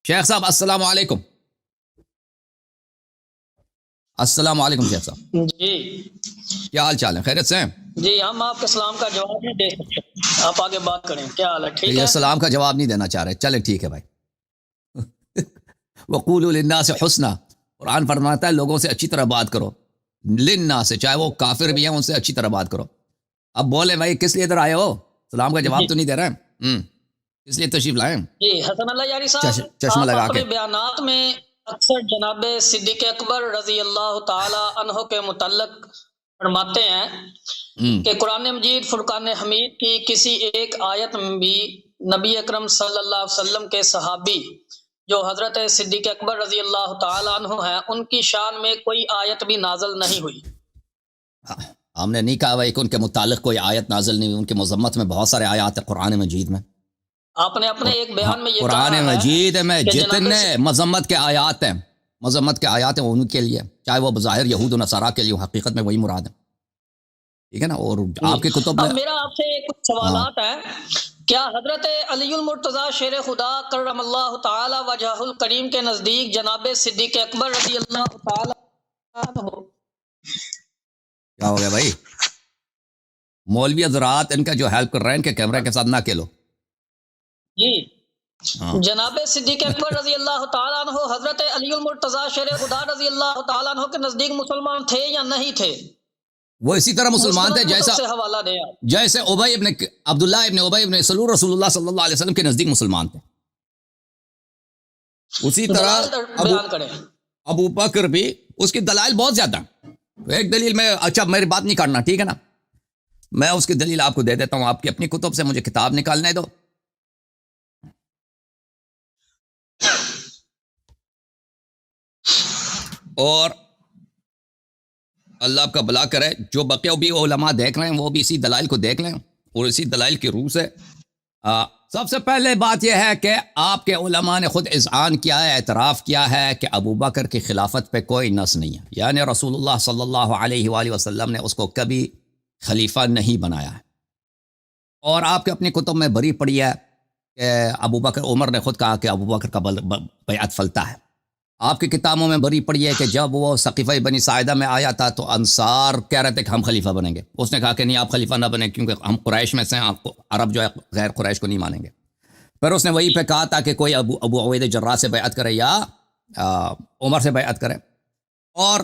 شیخ صاحب السلام علیکم. السلام علیکم شیخ صاحب. جی کیا حال چال ہے؟ خیریت سے ہیں؟ جی ہم آپ کے سلام کا جواب نہیں دے سکتے، آپ آگے بات کریں. کیا حال ہے؟ ٹھیک یہ ہے. سلام کا جواب نہیں دینا چاہ رہے، چلیں ٹھیک ہے بھائی. وقولوا للناس حسنا، قرآن فرماتا ہے لوگوں سے اچھی طرح بات کرو. للناس، چاہے وہ کافر بھی ہیں ان سے اچھی طرح بات کرو. اب بولے بھائی کس لیے ادھر آئے ہو؟ سلام کا جواب جی تو نہیں دے رہے ہیں. کس لیے تشریف لائیں؟ جی حسن اللہ یاری صاحب، چشمہ آپ لگا اپنے کے. بیانات میں اکثر جناب صدیق اکبر رضی اللہ تعالی عنہ کے متعلق فرماتے ہیں کہ قرآن مجید فرقان حمید کی کسی ایک آیت میں بھی نبی اکرم صلی اللہ علیہ وسلم کے صحابی جو حضرت صدیق اکبر رضی اللہ تعالی عنہ ہیں ان کی شان میں کوئی آیت بھی نازل نہیں ہوئی. ہم نے نہیں کہا بھائی کہ ان کے متعلق کوئی آیت نازل نہیں ہوئی. ان کے مذمت میں بہت سارے آیات ہیں قرآن مجید میں. آپ نے اپنے ایک بیان میں یہ قرآن کہا مجید میں کہ جناب جتنے مذمت کے آیات ہیں، مذمت کے آیات ہیں ان کے لیے، چاہے وہ بظاہر یہود و نصارہ کے لیے، حقیقت میں وہی مراد ہے. ٹھیک ہے نا. اور آپ کے کتب میں اب میرا آپ سے کچھ سوالات ہیں. کیا حضرت علی المرتضی شیر خدا کرم اللہ تعالی وجہ الکریم کے نزدیک جناب صدیق اکبر رضی اللہ تعالی عنہ کیا ہو گیا بھائی؟ مولوی حضرات ان کا جو ہیلپ کر رہے ہیں ان کے کیمرے کے ساتھ نہ کھیلو. جی ہاں. جناب صدیق اکبر رضی اللہ تعالی عنہ حضرت علی المرتضی شیر خدا رضی اللہ تعالی عنہ کے نزدیک مسلمان تھے یا نہیں تھے؟ وہ اسی طرح مسلمان تھے مستند کتب سے حوالہ دیں آپ. جیسے ابی ابن عبداللہ ابن ابی ابن سلول رسول اللہ صلی اللہ علیہ وسلم کے نزدیک مسلمان تھے. اسی طرح دلائل بیان کریں. ابو بکر بھی، اس کی دلائل بہت زیادہ. ایک دلیل میں، اچھا میری بات نہیں کرنا ٹھیک ہے نا، میں اس کی دلیل آپ کو دے دیتا ہوں. آپ کی اپنی کتب سے مجھے کتاب نکالنے دو. اور اللہ آپ کا بھلا کرے، جو بقیہ بھی علماء دیکھ رہے ہیں وہ بھی اسی دلائل کو دیکھ لیں اور اسی دلائل کی روح سے. سب سے پہلے بات یہ ہے کہ آپ کے علماء نے خود اذعان کیا ہے، اعتراف کیا ہے کہ ابو بکر کی خلافت پہ کوئی نص نہیں ہے، یعنی رسول اللہ صلی اللہ علیہ وآلہ وسلم نے اس کو کبھی خلیفہ نہیں بنایا ہے. اور آپ کے اپنی کتب میں بری پڑی ہے کہ ابو بکر، عمر نے خود کہا کہ ابو بکر کا بیعت فلتا ہے. آپ کی کتابوں میں بری پڑی ہے کہ جب وہ ثقیفہ بنی ساعدہ میں آیا تھا تو انصار کہہ رہے تھے کہ ہم خلیفہ بنیں گے. اس نے کہا کہ نہیں، آپ خلیفہ نہ بنیں کیونکہ ہم قریش میں سے ہیں، آپ کو عرب جو ہے غیر قریش کو نہیں مانیں گے. پھر اس نے وہی پہ کہا تھا کہ کوئی ابو عبید جراح سے بیعت کرے یا عمر سے بیعت کرے. اور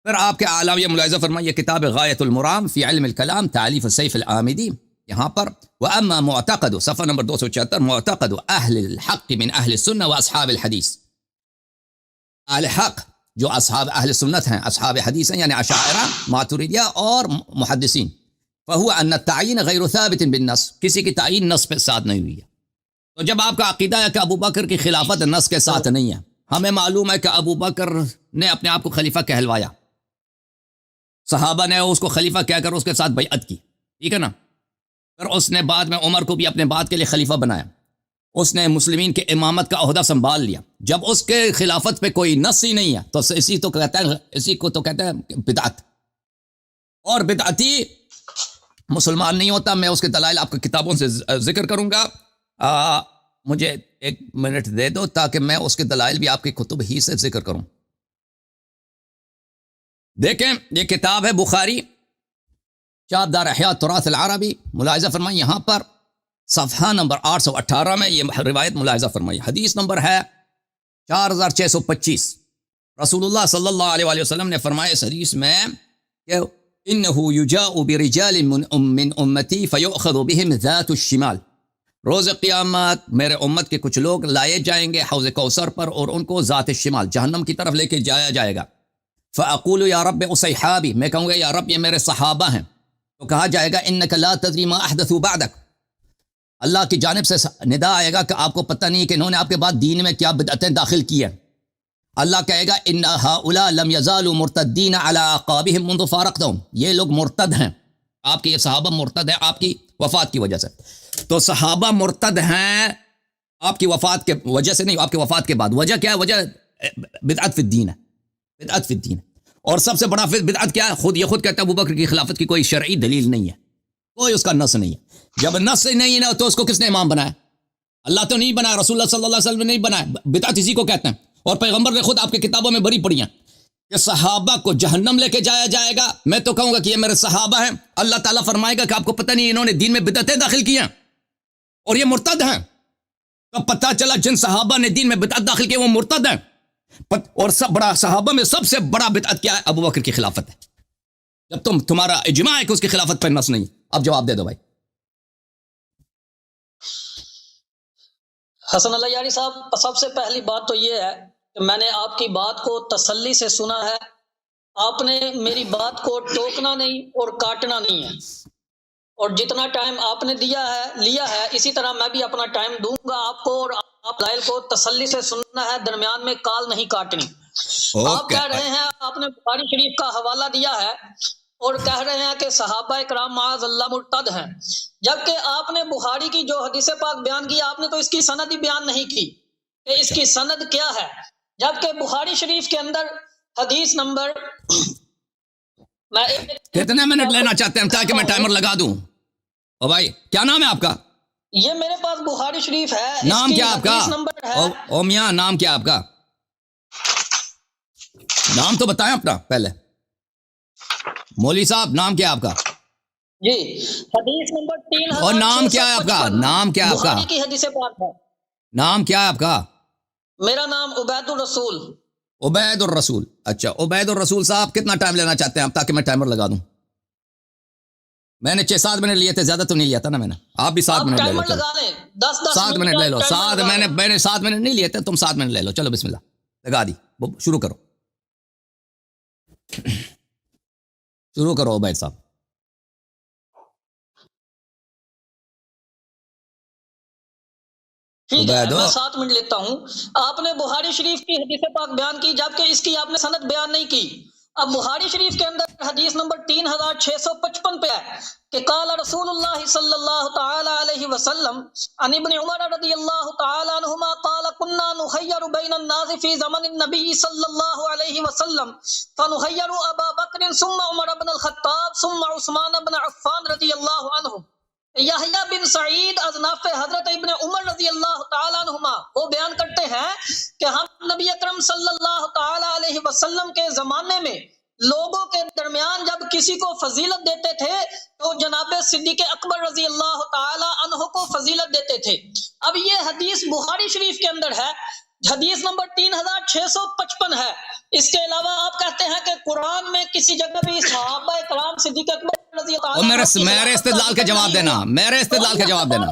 پھر آپ کے اعلیٰ یہ ملاحظہ فرمائیے، کتاب غایۃ المرام فی علم الکلام تالیف سیف العامدی، یہاں پر وَأَمَّا مُعْتَقَدُ، صفحہ نمبر 276، مُعْتَقَدُ أَهْلِ الْحَقِّ مِنْ أَهْلِ السُنَّةِ وَأَصْحَابِ الْحَدِيثِ. اہل حق جو اصحاب اہل سنت ہیں، اصحاب حدیث ہیں، یعنی اشاعرہ، ماتریدیہ اور محدثین، فَهُوَ أَنَّ التَّعْيِينَ غَيْرُ ثَابِتٍ بِالنَّص، کسی کی تعین نص پہ ساتھ نہیں ہوئی ہے. تو جب آپ کا عقیدہ ہے کہ ابو بکر کی خلافت نص کے ساتھ نہیں ہے، ہمیں معلوم ہے کہ ابو بکر نے اپنے آپ کو خلیفہ کہلوایا، صحابہ نے اس کو خلیفہ کہہ کر اس کے ساتھ بیعت کی، ٹھیک ہے نا. پھر اس نے بعد میں عمر کو بھی اپنے بات کے لیے خلیفہ بنایا، اس نے مسلمین کے امامت کا عہدہ سنبھال لیا. جب اس کے خلافت پہ کوئی نص ہی نہیں ہے تو اسی کو تو کہتے ہیں بدعت. اور بدعتی مسلمان نہیں ہوتا. میں اس کے دلائل آپ کی کتابوں سے ذکر کروں گا. مجھے ایک منٹ دے دو تاکہ میں اس کے دلائل بھی آپ کی کتب ہی سے ذکر کروں. دیکھیں یہ کتاب ہے بخاری، چاپ دار احیاء تراث العربی. ملاحظہ فرمائیں یہاں پر صفحہ نمبر 818 میں یہ روایت ملاحظہ فرمائی. حدیث نمبر ہے 4625. رسول اللہ صلی اللہ علیہ وآلہ وسلم نے فرمایا اس حدیث میں کہ انہو یجاء برجال من امتی فیؤخذ بهم ذات الشمال، روز قیامت میرے امت کے کچھ لوگ لائے جائیں گے حوض کوثر پر اور ان کو ذات الشمال جہنم کی طرف لے کے جایا جائے گا. فاقول یا رب اصحابی، میں کہوں گا یا رب یہ میرے صحابہ ہیں. تو کہا جائے گا انک لا تدری ما احدثوا بعدک، اللہ کی جانب سے ندا آئے گا کہ آپ کو پتہ نہیں کہ انہوں نے آپ کے بعد دین میں کیا بدعتیں داخل کی ہیں. اللہ کہے گا ان هؤلاء لم يزالوا مرتدین علی اعقابهم منذ فارقتهم، یہ لوگ مرتد ہیں، آپ کے یہ صحابہ مرتد ہیں آپ کی وفات کی وجہ سے. تو صحابہ مرتد ہیں آپ کی وفات کے وجہ سے نہیں، آپ کی وفات کے بعد. وجہ کیا ہے؟ وجہ بدعت فی الدین ہے، بدعت فی الدین. اور سب سے بڑا بدعت کیا ہے؟ یہ خود کہتا ہے ابو بکر کی خلافت کی کوئی شرعی دلیل نہیں ہے، کوئی اس کا نص نہیں ہے. جب نص نہیں ہے تو اس کو کس نے امام بنایا؟ اللہ تو نہیں بنایا, رسول اللہ صلی اللہ علیہ وسلم نے نہیں بنایا. بدعت اسی کو کہتے ہیں. اور پیغمبر نے خود آپ کی کتابوں میں بڑی پڑھی ہیں کہ صحابہ کو جہنم لے کے جایا جائے گا. میں تو کہوں گا کہ یہ میرے صحابہ ہیں. اللہ تعالیٰ فرمائے گا کہ آپ کو پتہ نہیں انہوں نے دین میں بدعتیں داخل کی ہیں اور یہ مرتد ہیں. تو پتہ چلا جن صحابہ نے دین میں بدعت داخل کی وہ مرتد ہیں. اور سب بڑا صحابہ میں سب سے بڑا بدعت کیا ہے؟ ابو بکر کی خلافت ہے. جب تمہارا اجماع ہے کہ اس کی خلافت پر نص نہیں. اب جواب دے دو بھائی. حسن اللہ یاری صاحب, سب سے پہلی بات تو یہ ہے کہ میں نے آپ کی بات کو تسلی سے سنا ہے. آپ نے میری بات کو ٹوکنا نہیں اور کاٹنا نہیں ہے, اور جتنا ٹائم آپ نے لیا ہے اسی طرح میں بھی اپنا ٹائم دوں گا آپ کو, اور آپ دلائل کو تسلی سے سننا ہے, درمیان میں کال نہیں کاٹنی. آپ کہہ رہے ہیں, آپ نے بخاری شریف کا حوالہ دیا ہے اور کہہ رہے ہیں کہ صحابہ کرام معاذ اللہ مرتد ہیں, جبکہ آپ نے بخاری کی جو حدیث پاک بیان کی آپ نے تو اس کی سند ہی بیان نہیں کی کہ اس کی سند کیا ہے. جبکہ بخاری شریف کے اندر حدیث نمبر کتنے منٹ لینا چاہتے ہیں تاکہ میں ٹائمر لگا دوں؟ او بھائی کیا نام ہے آپ کا؟ یہ میرے پاس بخاری شریف ہے. نام کیا آپ کا؟ نمبر ہے او میاں نام کیا آپ کا؟ نام تو بتائیں اپنا پہلے. مولوی صاحب نام کیا آپ کا؟ جی حدیث نمبر 3. اور نام کیا ہے آپ کا؟ نام کیا ہے آپ کا؟ بخاری کی حدیث پاک ہے. نام کیا ہے آپ کا؟ میرا نام عبید الرسول. عبید الرسول. اچھا عبید الرسول صاحب کتنا ٹائم لینا چاہتے ہیں آپ تاکہ میں ٹائمر لگا دوں؟ میں نے 6-7 منٹ لیے تھے, زیادہ تو نہیں لیا تھا نا میں نے. آپ بھی 7 منٹ لے لو. 7 منٹ لے لو. 7 میں نے 7 منٹ نہیں لیے تھے, تم 7 منٹ لے لو. چلو بسم اللہ لگا دی, شروع کرو. شروع کرو عبید صاحب. ٹھیک ہے میں 7 منٹ لیتا ہوں. آپ نے بخاری شریف کی حدیث پاک بیان کی جبکہ اس کی آپ نے سند بیان نہیں کی. اب بخاری شریف کے اندر حدیث نمبر 3655 پہ ہے کہ قال رسول اللہ صلی اللہ تعالی علیہ وسلم عن ابن عمر رضی اللہ تعالی عنہما قال كنا نخير بين الناس في زمن النبي صلی اللہ علیہ وسلم فنخير ابا بکر ثم عمر بن الخطاب ثم عثمان بن عفان رضی اللہ عنہ. یحییٰ بن سعید از نافع حضرت ابن عمر رضی اللہ تعالیٰ عنہما وہ بیان کرتے ہیں کہ ہم نبی اکرم صلی اللہ تعالیٰ علیہ وسلم کے زمانے میں لوگوں کے درمیان جب کسی کو فضیلت دیتے تھے تو جناب صدیق اکبر رضی اللہ تعالیٰ عنہ کو فضیلت دیتے تھے. اب یہ حدیث بخاری شریف کے اندر ہے, حدیث نمبر 3655 ہے. اس کے علاوہ آپ کہتے ہیں کہ قرآن میں کسی جگہ بھی صحابہ کرام صدیق اکبر رضی اللہ عنہ میرے استدلال کا جواب دینا. میرے استدلال کا جواب دینا.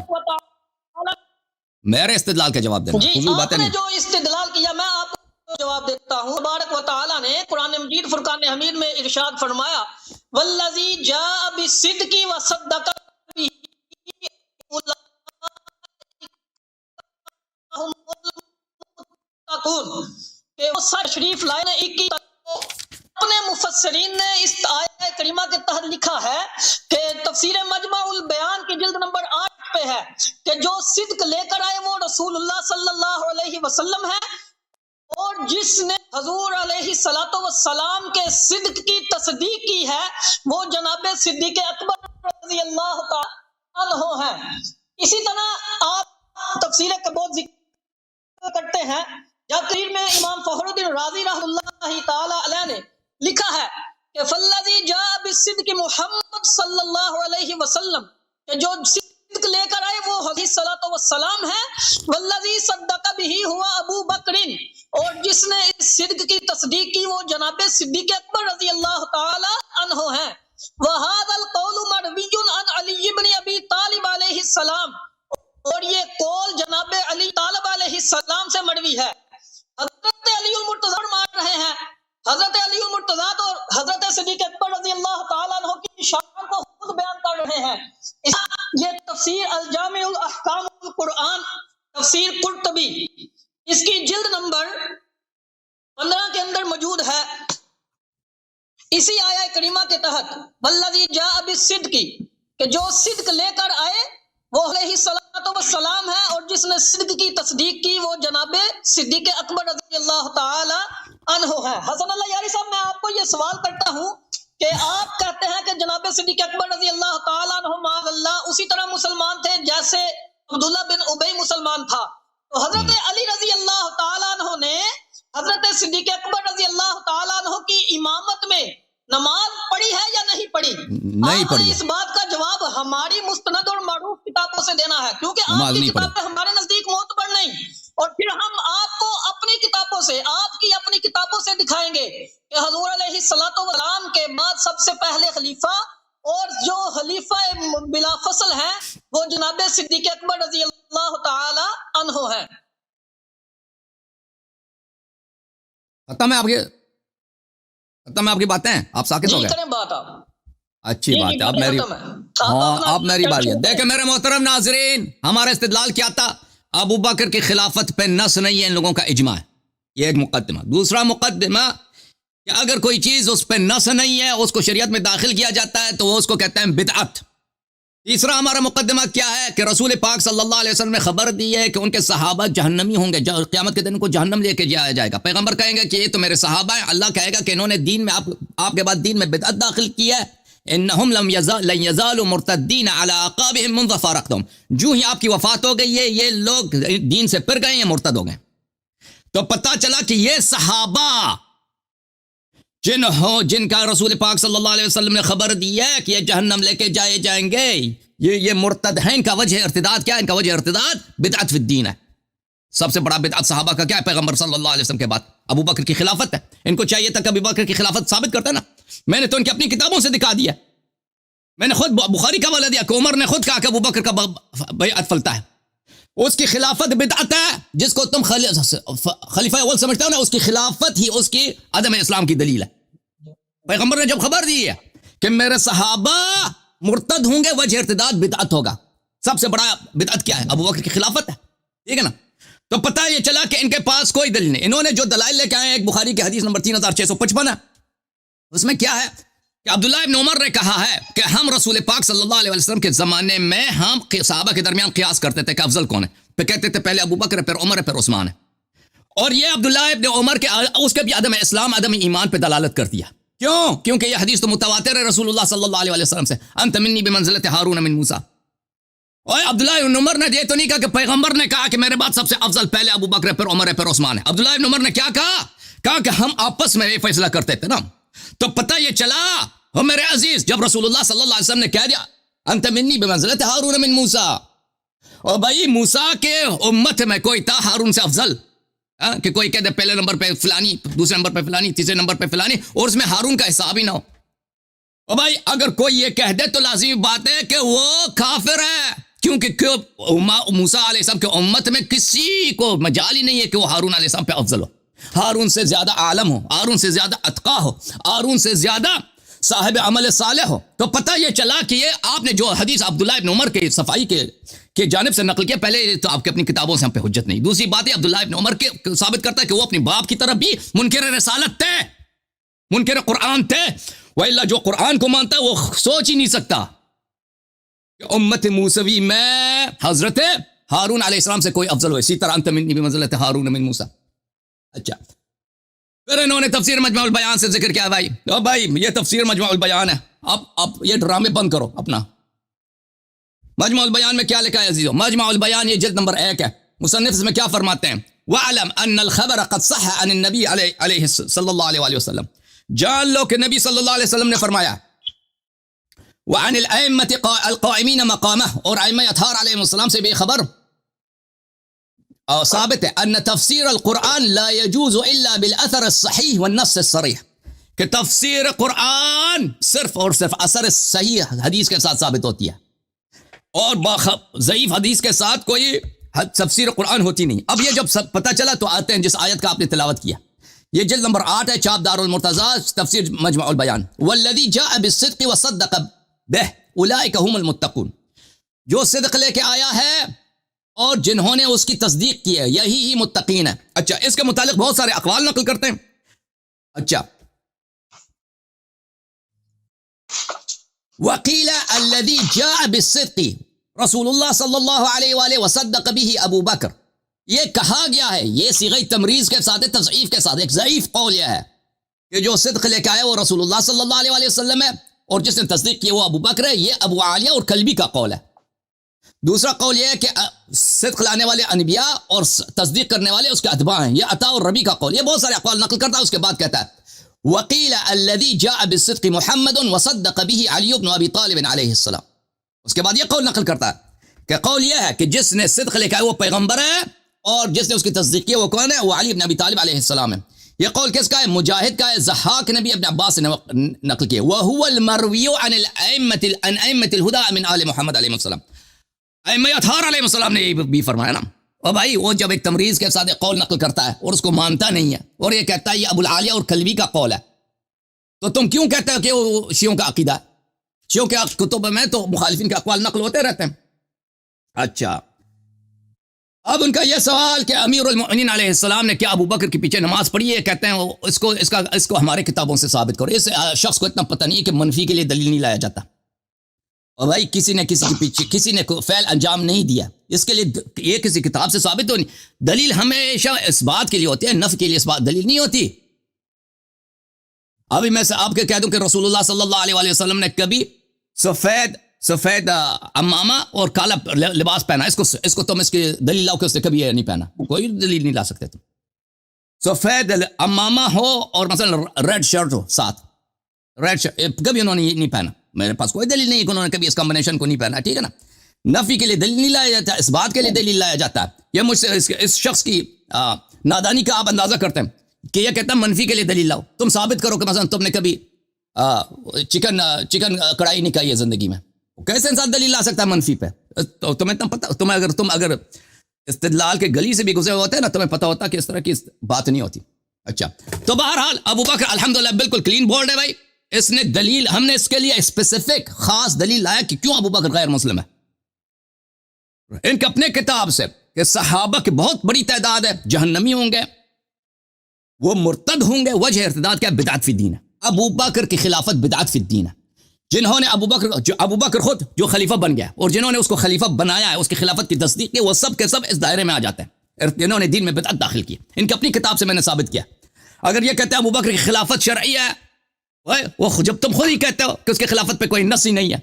میرے استدلال کا جواب دینا. جی آپ نے جو استدلال کیا میں آپ کو جواب دیتا ہوں. تبارک و تعالی نے قرآن مجید فرقان حمید میں ارشاد فرمایا والذی جاء بالصدق وصدق به کہ وہ سر شریف لائے نے ایک اپنے مفسرین نے اس آیہ کریمہ کے تحت لکھا ہے کہ تفسیر مجمع البیان کی جلد نمبر 8 پہ ہے کہ جو صدق لے کر آئے وہ رسول اللہ صلی اللہ علیہ وسلم ہے, اور جس نے حضور علیہ السلام کے صدق کی تصدیق کی ہے وہ جناب صدیق اکبر رضی اللہ تعالی عنہ ہیں. اسی طرح آپ تفسیر کبوت ذکر کرتے ہیں جب تفسیر میں امام فخر الدین رازی رحمۃ اللہ تعالی علیہ نے لکھا ہے کہ فالذی جاء بالصدق محمد صلی اللہ علیہ وسلم کہ جو صدق لے کر آئے وہ علیہ الصلوۃ والسلام ہے, والذی صدق به هو ابو بکر اور جس نے اس صدق کی تصدیق کی وہ جناب صدیق اکبر رضی اللہ تعالی عنہ ہیں. وهذا القول مروی عن علی بن ابی طالب علیہ السلام اور یہ قول جناب علی طالب علیہ السلام سے مروی ہے. حضرت علی المرتضی مان رہے ہیں, حضرت علی المرتضی اور حضرت صدیق اکبر رضی اللہ تعالیٰ عنہ کی شان کو خود بیان کر رہے ہیں. یہ تفسیر الجامع الاحکام القرآن تفسیر قرطبی اس کی جلد نمبر 15 کے اندر موجود ہے. اسی آیہ کریمہ کے تحت والذی جاء بالصدق کہ جو صدق لے کر آئے وہ علیہ الصلوۃ والسلام ہے, اور جس نے صدق کی تصدیق کی وہ جناب صدیق اکبر رضی اللہ تعالی عنہ ہے. حسن اللہ یاری صاحب میں آپ کو یہ سوال کرتا ہوں کہ آپ کہتے ہیں کہ جناب صدیق اکبر رضی اللہ تعالی عنہ معاذ اللہ اسی طرح مسلمان تھے جیسے عبداللہ بن ابی مسلمان تھا، تو حضرت علی رضی اللہ تعالیٰ عنہ نے حضرت صدیق اکبر رضی اللہ تعالیٰ عنہ کی امامت میں نماز پڑھی ہے یا نہیں پڑھی؟ نہیں آپ پڑھی نے ہے۔ اس بات کا جواب ہماری مستند اور معروف کتابوں سے دینا ہے، کیونکہ آپ نماز کی نہیں پڑھی۔ کتابیں ہمارے نزدیک معتبر نہیں، اور پھر ہم آپ کو اپنی کتابوں سے، آپ کی اپنی کتابوں سے دکھائیں گے کہ حضور علیہ الصلوۃ والسلام کے بعد سب سے پہلے خلیفہ اور جو خلیفہ بلا فصل ہیں وہ جناب صدیق اکبر رضی اللہ تعالی عنہ ہیں۔ ختم ہے آپ کی باتیں، آپ ساکت ہو جی گئے؟ کریں بات آپ۔ اچھی بات ہے۔ اب میری اب میری باری ہے۔ دیکھیں میرے محترم ناظرین، ہمارا استدلال کیا تھا؟ ابو بکر کی خلافت پہ نص نہیں ہے، ان لوگوں کا اجماع ہے، یہ ایک مقدمہ۔ دوسرا مقدمہ کہ اگر کوئی چیز اس پہ نص نہیں ہے، اس کو شریعت میں داخل کیا جاتا ہے تو وہ اس کو کہتے ہیں بدعت۔ تیسرا ہمارا مقدمہ کیا ہے کہ رسول پاک صلی اللہ علیہ وسلم نے خبر دی ہے کہ ان کے صحابہ جہنمی ہوں گے، قیامت کے دن کو جہنم لے کے جایا جائے گا۔ پیغمبر کہیں گے کہ یہ تو میرے صحابہ ہیں، اللہ کہے گا کہ انہوں نے دین میں آپ کے بعد دین میں بدعت داخل کی ہے۔ انہم لن یزالوا مرتدین علی اعقابہم منذ فارقتہم، جو ہی آپ کی وفات ہو گئی ہے یہ لوگ دین سے پھر گئے ہیں، مرتد ہو گئے۔ تو پتہ چلا کہ یہ صحابہ جن کا رسول پاک صلی اللہ علیہ وسلم نے خبر دی ہے کہ یہ جہنم لے کے جائے جائیں گے، یہ مرتد ہیں۔ ان کا وجہ ارتداد کیا ہے؟ ان کا وجہ ارتداد بدعت فی الدین ہے۔ سب سے بڑا بدعت صحابہ کا کیا ہے؟ پیغمبر صلی اللہ علیہ وسلم کے بعد ابو بکر کی خلافت ہے۔ ان کو چاہیے تھا کہ ابو بکر کی خلافت ثابت کرتے نا، میں نے تو ان کی اپنی کتابوں سے دکھا دیا، میں نے خود بخاری کا حوالہ دیا کہ عمر نے خود کہا کہ ابو بکر کا بیعت فلتا ہے، اس کی خلافت بدعت ہے۔ جس کو تم خلیفہ اول سمجھتے ہو نا، اس کی خلافت ہی اس کی عدم اسلام کی دلیل ہے۔ پیغمبر نے جب خبر دی ہے کہ میرے صحابہ مرتد ہوں گے، وجہ ارتداد بدعت ہوگا۔ سب سے بڑا بدعت کیا ہے؟ ابو بکر کی خلافت ہے، ٹھیک ہے نا؟ تو پتہ یہ چلا کہ ان کے پاس کوئی دلیل نہیں۔ انہوں نے جو دلائل لے کے آئے ہیں، ایک بخاری کی حدیث نمبر 3655 ہے، اس میں کیا ہے کہ عبداللہ ابن عمر نے کہا ہے کہ ہم رسول پاک صلی اللہ علیہ وسلم کے زمانے میں ہم صحابہ کے درمیان قیاس کرتے تھے کہ افضل کون ہے، پھر کہتے تھے پہلے ابو بکر ہے، پھر عمر ہے، پھر عثمان ہے۔ اور یہ عبداللہ ابن عمر کے اس کے بھی عدم اسلام، عدم ایمان پہ دلالت کرتی ہے۔ کیوں؟ کیونکہ یہ حدیث تو متواتر ہے رسول اللہ صلی اللہ علیہ وسلم سے، انت منی بمنزلت ہارون من موسیٰ۔ اور عبداللہ ابن عمر نے یہ تو نہیں کہا کہ پیغمبر نے کہا کہ میرے بعد سب سے افضل پہلے ابو بکر ہے، پھر عمر ہے، پھر عثمان ہے۔ عبداللہ ابن عمر نے کیا کہا کہ ہم آپس میں یہ فیصلہ کرتے تھے نا۔ تو پتہ یہ چلا ہو میرے عزیز، جب رسول اللہ صلی اللہ علیہ وسلم نے کہہ دیا انت منی بمنزلت ہارون من موسیٰ، اور بھائی موسیٰ کے امت میں کوئی تھا ہارون سے افضل؟ کہ کوئی کہہ دے پہلے نمبر پہ فلانی، دوسرے نمبر پہ فلانی، تیسرے نمبر پہ فلانی، اور اس میں ہارون کا حساب ہی نہ ہو۔ اور بھائی اگر کوئی یہ کہہ دے تو لازمی بات ہے کہ وہ کافر ہے، کیونکہ موسیٰ علیہ السلام کے امت میں کسی کو مجال ہی نہیں ہے کہ وہ ہارون علیہ السلام پہ افضل ہو، ہارون سے زیادہ عالم ہو، ہارون سے زیادہ اتقا ہو، ہارون سے زیادہ صاحب عمل صالح ہو۔ تو پتہ یہ چلا کہ یہ آپ نے جو حدیث عبداللہ ابن عمر کے صفائی کے جانب سے نقل کیا، پہلے تو آپ کی اپنی کتابوں سے ہم پہ حجت نہیں۔ دوسری بات ہے عبداللہ ابن عمر کے ثابت کرتا ہے کہ وہ اپنی باپ کی طرف بھی منکر رسالت تھے، منکر قرآن تھے، وَإِلَّا جو قرآن کو مانتا ہے وہ سوچ ہی نہیں سکتا کہ امت موسوی میں حضرت ہارون علیہ السلام سے کوئی افضل ہو۔ اسی طرح انت منی بمنزلت ہارون من موسیٰ۔ اچھا، پھر انہوں نے تفسیر مجمع البیان سے ذکر کیا بھائی، بھائی یہ تفسیر مجمع البیان ہے، اب یہ ڈرامے بند کرو اپنا۔ مجمع البیان میں کیا لکھا ہے عزیزو؟ مجمع البیان یہ جلد نمبر 1 ہے، مصنف اس میں کیا فرماتے ہیں؟ وَعْلَمْ أَنَّ الْخَبَرَ قَدْ صَحَّ عَنِ النَّبِيِّ علیہ صلی اللہ علیہ وسلم، جان لو کہ نبی صلی اللہ علیہ وسلم نے فرمایا، وعن الائمة القائمین مقامہ، اور ائمہ اطہار علیہ السلام سے بھی خبر اور ثابت ہے، ان تفسیر القرآن لا يجوز الا بالاثر الصحیح والنص الصریح، کہ تفسیر قرآن صرف اور صرف اثر صحیح حدیث کے ساتھ ثابت ہوتی ہے، اور ضعیف حدیث کے ساتھ کوئی تفسیر قرآن ہوتی نہیں۔ اب یہ جب پتہ چلا تو آتے ہیں جس آیت کا آپ نے تلاوت کیا، یہ جلد نمبر 8 ہے، چاپ دار المرتضی، تفسیر مجمع البیان، والذی جاء بالصدق وصدق بہ اولئک هم المتقون، جو صدق لے کے آیا ہے اور جنہوں نے اس کی تصدیق کی ہے یہی ہی متقین ہے۔ اچھا، اس کے متعلق بہت سارے اقوال نقل کرتے ہیں۔ اچھا، وقیل الذی جاء بالصدق رسول اللہ صلی اللہ علیہ وآلہ وصدق به ابو بکر، یہ کہا گیا ہے، یہ صیغہ تمریز کے ساتھ، تضعیف کے ساتھ، ایک ضعیف قول یہ ہے کہ جو صدق لے کے آیا وہ رسول اللہ صلی اللہ علیہ وسلم ہے، اور جس نے تصدیق کی وہ ابو بکر ہے، یہ ابو عالیہ اور کلبی کا قول ہے۔ دوسرا قول یہ ہے کہ صدق لانے والے انبیاء اور تصدیق کرنے والے اس کے اتباع ہیں. یہ عطا اور ربی کا قول. یہ بہت سارے اقوال نقل کرتا ہے. اس کے بعد کہتا ہے وقیل الذی جاء بالصدق محمد وصدق به علی بن ابی طالب علیہ السلام. اس کے بعد یہ قول نقل کرتا ہے کہ قول یہ ہے کہ جس نے صدق لکھا ہے وہ پیغمبر ہے اور جس نے اس کی تصدیق کی وہ کون ہے؟ وہ علی بن ابی طالب علیہ السلام ہے. یہ قول کس کا ہے؟ مجاہد کا ہے. ضحاک نے بھی ابن عباس سے نقل کیا. وهو المروی عن الائمه الهدى من آل محمد علیہ السلام. ائمہ اطہار علیہ السلام نے یہ بھی فرمایا نا. اور بھائی وہ جب ایک تمریز کے ساتھ ایک قول نقل کرتا ہے اور اس کو مانتا نہیں ہے اور یہ کہتا ہے یہ ابو العالیہ اور کلبی کا قول ہے، تو تم کیوں کہتے ہو کہ وہ شیعوں کا عقیدہ ہے؟ شیعوں کے کتب میں تو مخالفین کے اقوال نقل ہوتے رہتے ہیں. اچھا، اب ان کا یہ سوال کہ امیر المؤمنین علیہ السلام نے کیا ابو بکر کے پیچھے نماز پڑھی ہے؟ کہتے ہیں اس کو ہمارے کتابوں سے ثابت کرو. اس شخص کو اتنا پتہ نہیں ہے کہ منفی کے لیے دلیل نہیں لایا جاتا. اور بھائی کسی نے کسی کے پیچھے کسی نے فعل انجام نہیں دیا، اس کے لیے یہ کسی کتاب سے ثابت ہو نہیں. دلیل ہمیشہ اس بات کے لیے ہوتی ہے، نفی کے لیے اس بات دلیل نہیں ہوتی. ابھی میں سے آپ کے کہہ دوں کہ رسول اللہ صلی اللہ علیہ وسلم نے کبھی سفید امامہ اور کالا لباس پہنا. اس کو تم اس کی دلیل لاؤ کہ اس نے کبھی یہ نہیں پہنا. کوئی دلیل نہیں لا سکتے تم. سفید امامہ ہو اور مثلا ریڈ شرٹ ہو ساتھ، ریڈ شرٹ کبھی انہوں نے یہ نہیں پہنا. میرے پاس کوئی دلیل نہیں ہے کہ انہوں نے کبھی اس کمبینیشن کو نہیں پہنا. ٹھیک ہے نا. نفی کے لیے دلیل نہیں لایا جاتا، اس بات کے لیے دلیل لایا جاتا ہے. یہ مجھ سے اس شخص کی نادانی کا آپ اندازہ کرتے ہیں کہ یہ کہتا ہے منفی کے لیے دلیل لاؤ. تم ثابت کرو کہ مثلا تم نے کبھی چکن کڑھائی نہیں کھائی ہے زندگی میں. کیسے انسان دلیل لا سکتا ہے منفی پہ؟ تو تمہیں پتہ، تم اگر استدلال کے گلی سے بھی گزرے ہوتے ہیں نا، تمہیں پتہ ہوتا کہ اس طرح کی بات نہیں ہوتی. اچھا، تو بہرحال ابو بکر الحمدللہ بالکل کلین بولڈ ہے بھائی. اس نے دلیل، ہم نے اس کے لیے اسپیسیفک خاص دلیل لایا کہ کیوں ابو بکر غیر مسلم ہے. ان کے اپنے کتاب سے کہ صحابہ کی بہت بڑی تعداد ہے جہنمی ہوں گے، وہ مرتد ہوں گے. وجہ ارتداد کیا؟ بدعت فی الدین ہے. ابو بکر کی خلافت بدعت فی الدین ہے. جنہوں نے ابو بکر خود جو خلیفہ بن گیا اور جنہوں نے اس کو خلیفہ بنایا ہے، اس کی خلافت کی تصدیق کی، وہ سب کے سب اس دائرے میں آ جاتے ہیں. جنہوں نے دین میں بدعت داخل کی، ان کی اپنی کتاب سے میں نے ثابت کیا. اگر یہ کہتے ہیں ابو بکر کی خلافت شرعی ہے، وہ جب تم خود ہی کہتے ہو کہ اس کی خلافت پہ کوئی نص ہی نہیں ہے،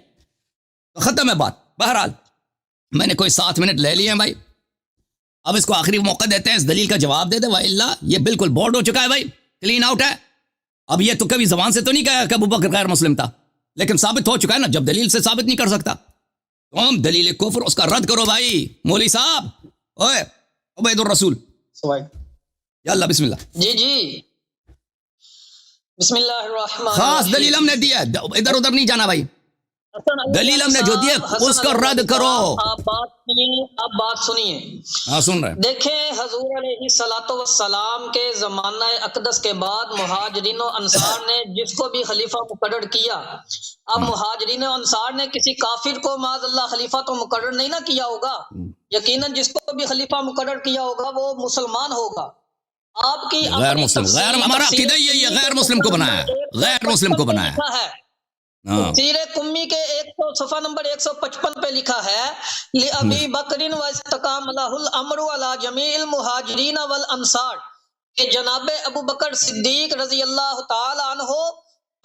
تو ختم ہے بات. بہرحال میں نے کوئی 7 منٹ لے لیے ہیں بھائی. اب اس کو آخری موقع دیتے ہیں اس دلیل کا جواب دے دے. وَإِلَّا یہ بالکل بورڈ ہو چکا ہے بھائی، کلین آؤٹ ہے. اب یہ تو کبھی زبان سے تو نہیں کہا کہ ابو بکر غیر مسلم تھا، لیکن ثابت ہو چکا ہے نا. جب دلیل سے ثابت نہیں کر سکتا تو ہم دلیل کفر اس کا رد کرو بھائی. مولوی صاحب، اوے عبید الرسول، یا اللہ بسم اللہ. جی بسم اللہ الرحمن خاص دلیل ہم نے دی ہے، ادھر ادھر نہیں جانا بھائی. دلیل ہم نے جو دی ہے اس کو رد کرو. آپ بات سنیے. ہاں سن رہے ہیں. دیکھیں حضور علیہ الصلوۃ والسلام کے زمانہ اقدس کے بعد مہاجرین و انصار نے جس کو بھی خلیفہ مقرر کیا، اب مہاجرین و انصار نے کسی کافر کو معاذ اللہ خلیفہ تو مقرر نہیں نہ کیا ہوگا. یقیناً جس کو بھی خلیفہ مقرر کیا ہوگا وہ مسلمان ہوگا. آپ کی غیر مسلم، غیر ہمارا عقیدہ یہی ہے، غیر مسلم کو بنایا ہے، غیر مسلم کو بنایا ہے. تفسیر قمی کے صفحہ نمبر 155 پہ لکھا ہے لِأَبِي بَكْرٍ وَاسْتَقَامَ لَهُ الْأَمْرُ عَلَى جَمِيعِ الْمُهَاجِرِينَ وَالْأَنصَارِ، کہ جناب ابو بکر صدیق رضی اللہ تعالی عنہ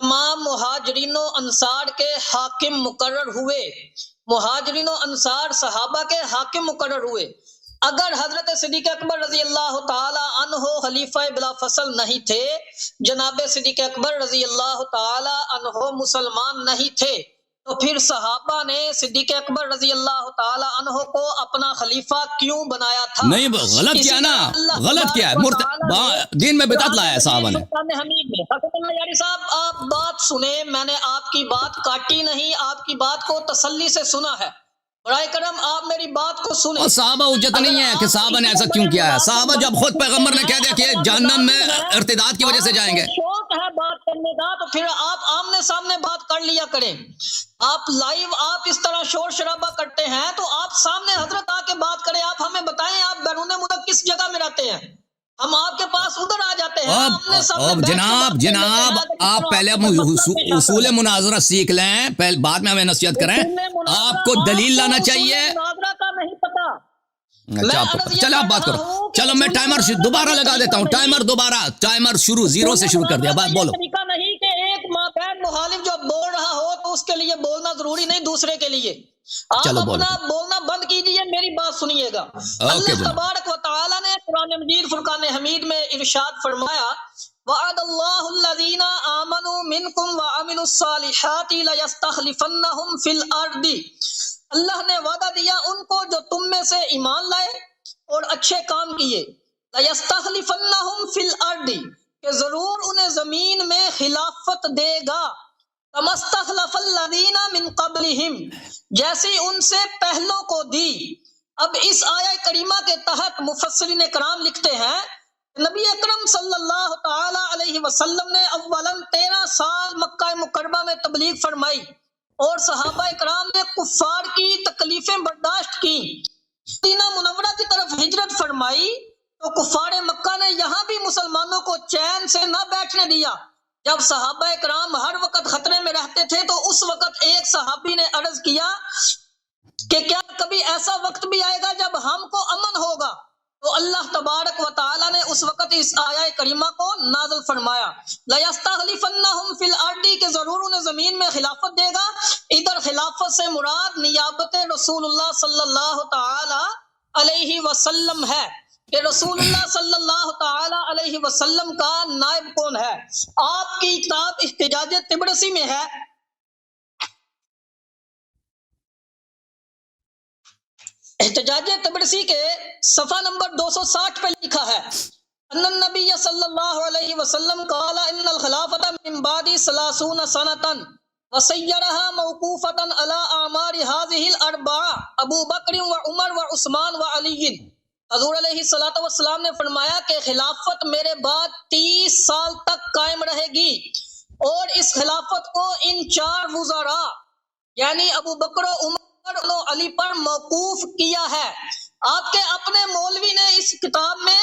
تمام مہاجرین و انصار کے حاکم مقرر ہوئے. مہاجرین و انصار صحابہ کے حاکم مقرر ہوئے. اگر حضرت صدیق اکبر رضی اللہ تعالی عنہ خلیفہ بلا فصل نہیں تھے، جناب صدیق اکبر رضی اللہ تعالی عنہ مسلمان نہیں تھے، تو پھر صحابہ نے صدیق اکبر رضی اللہ تعالی عنہ کو اپنا خلیفہ کیوں بنایا تھا؟ نہیں غلط کیا نا، غلط کیا ہے، دین میں بدعت لایا ہے صحابہ نے. یاری صاحب آپ بات سنیں، میں نے آپ کی بات کاٹی نہیں، آپ کی بات کو تسلی سے سنا ہے. برائے کرم آپ میری بات کو سنیں. اور صحابہ حجت نہیں ہے کہ صحابہ نے ایسا کیوں کیا ہے. صحابہ جب خود پیغمبر نے کہہ دیا کہ جہنم میں ارتداد کی وجہ سے جائیں گے. شوق ہے بات کرنے کا تو پھر آپ آمنے سامنے بات کر لیا کریں. آپ لائیو آپ اس طرح شور شرابہ کرتے ہیں تو آپ سامنے حضرت آ کے بات کریں. آپ ہمیں بتائیں آپ بیرون ملک کس جگہ میں رہتے ہیں، ہم آپ کے پاس ادھر آ جاتے ہیں. اب جناب آپ پہلے اصول مناظرہ سیکھ لیں، پہلے بعد میں ہمیں نصیحت کریں. آپ کو دلیل لانا چاہیے. مناظرہ کا نہیں پتا. چلو آپ بات کرو. چلو میں ٹائمر دوبارہ لگا دیتا ہوں. ٹائمر شروع 0 سے شروع کر دیا. بولو. طریقہ نہیں کہ ایک مابین مخالف جو بول رہا ہو تو اس کے لیے بولنا ضروری نہیں دوسرے کے لیے. آپ چلو اپنا بولنا بند کیجئے، میری بات سنیے گا۔ اللہ تبارک و تعالی نے قرآن مجید فرقان حمید میں ارشاد فرمایا وعد اللہ الذین آمنوا منکم وعملوا الصالحات لیستخلفنہم فی الارض، اللہ نے وعدہ دیا ان کو جو تم میں سے ایمان لائے اور اچھے کام کیے، لیستخلفنہم فی الارض، کہ ضرور انہیں زمین میں خلافت دے گا، کما استخلف الذین من قبلہم، جیسی ان سے پہلوں کو دی۔ اب اس آیہ کریمہ کے تحت مفسرین کرام لکھتے ہیں نبی اکرم صلی اللہ تعالی علیہ وسلم نے اولاً 13 سال مکہ مکرمہ میں تبلیغ فرمائی اور صحابہ کرام نے کفار کی تکلیفیں برداشت کی۔ مدینہ منورہ کی طرف ہجرت فرمائی تو کفار مکہ نے یہاں بھی مسلمانوں کو چین سے نہ بیٹھنے دیا۔ جب صحابہ کرام ہر وقت خطرے میں رہتے تھے تو اس وقت ایک صحابی نے عرض کیا کہ کیا کبھی ایسا وقت بھی آئے گا جب ہم کو امن ہوگا؟ تو اللہ تبارک و تعالی نے اس وقت اس آیہ کریمہ کو نازل فرمایا لَيَسْتَخْلِفَنَّهُمْ فِي الْأَرْضِ، کہ ضرور انہیں زمین میں خلافت دے گا۔ ادھر خلافت سے مراد نیابت رسول اللہ صلی اللہ تعالی علیہ وسلم ہے کہ رسول اللہ صلی اللہ تعالی علیہ وسلم کا نائب کون ہے؟ آپ کی کتاب احتجاج طبرسی میں ہے، احتجاج طبرسی کے صفحہ نمبر 260 پہ لکھا ہے ان النبی صلی اللہ علیہ وسلم قال ان الخلافت من بعد 30 سنة وسیرها موقوفة على اعمار هذه الاربعہ ابو بکر و عمر و عثمان و علی۔ حضور علیہ الصلوۃ والسلام نے فرمایا کہ خلافت میرے بعد 30 سال تک قائم رہے گی اور اس خلافت کو ان 4 وزراء یعنی ابو بکر و عمر و علی پر موقوف کیا ہے۔ آپ کے اپنے مولوی نے اس کتاب میں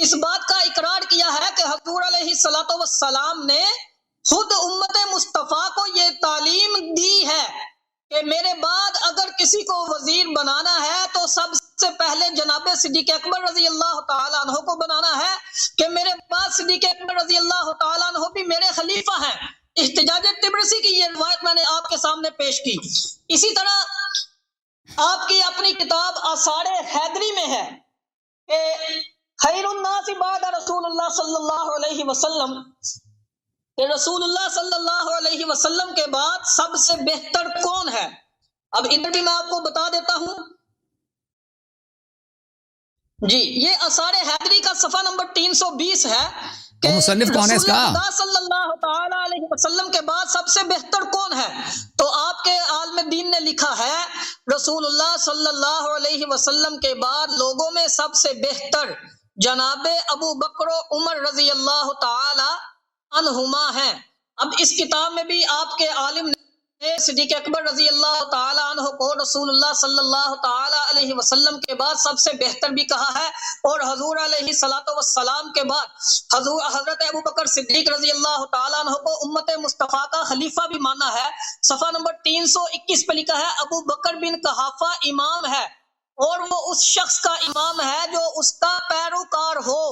اس بات کا اقرار کیا ہے کہ حضور علیہ الصلوۃ والسلام نے خود امت مصطفیٰ کو یہ تعلیم دی ہے کہ میرے بعد اگر کسی کو وزیر بنانا ہے تو سب سے پہلے جناب صدیق اکبر رضی اللہ تعالیٰ عنہ کو بنانا ہے، کہ میرے بعد صدیق اکبر رضی اللہ تعالیٰ عنہ بھی میرے خلیفہ ہیں۔ احتجاج طبرسی کی یہ روایت میں نے آپ کے سامنے پیش کی۔ اسی طرح آپ کی اپنی کتاب آثار حیدری میں ہے کہ خیر الناس بعد رسول اللہ صلی اللہ علیہ وسلم، کہ رسول اللہ صلی اللہ علیہ وسلم کے بعد سب سے بہتر کون ہے؟ اب ادھر بھی میں آپ کو بتا دیتا ہوں جی، یہ آثار حیدری کا صفحہ نمبر 320 ہے کہ مصنف کون ہے اس کا؟ رسول اللہ صلی اللہ تعالی علیہ وسلم کے بعد سب سے بہتر کون ہے؟ تو آپ کے عالم دین نے لکھا ہے رسول اللہ صلی اللہ علیہ وسلم کے بعد لوگوں میں سب سے بہتر جناب ابو بکر و عمر رضی اللہ تعالی عنہما ہیں۔ اب اس کتاب میں بھی آپ کے عالم نے صدیق اکبر رضی اللہ تعالی عنہ کو رسول اللہ صلی اللہ تعالی علیہ وسلم کے بعد سب سے بہتر بھی کہا ہے، اور حضور علیہ الصلوۃ والسلام کے بعد حضرت ابو بکر صدیق رضی اللہ تعالی عنہ کو امت مصطفیٰ کا خلیفہ بھی مانا ہے۔ صفحہ نمبر 321 پہ لکھا ہے ابو بکر بن قحافہ امام ہے اور وہ اس شخص کا امام ہے جو اس کا پیروکار ہو۔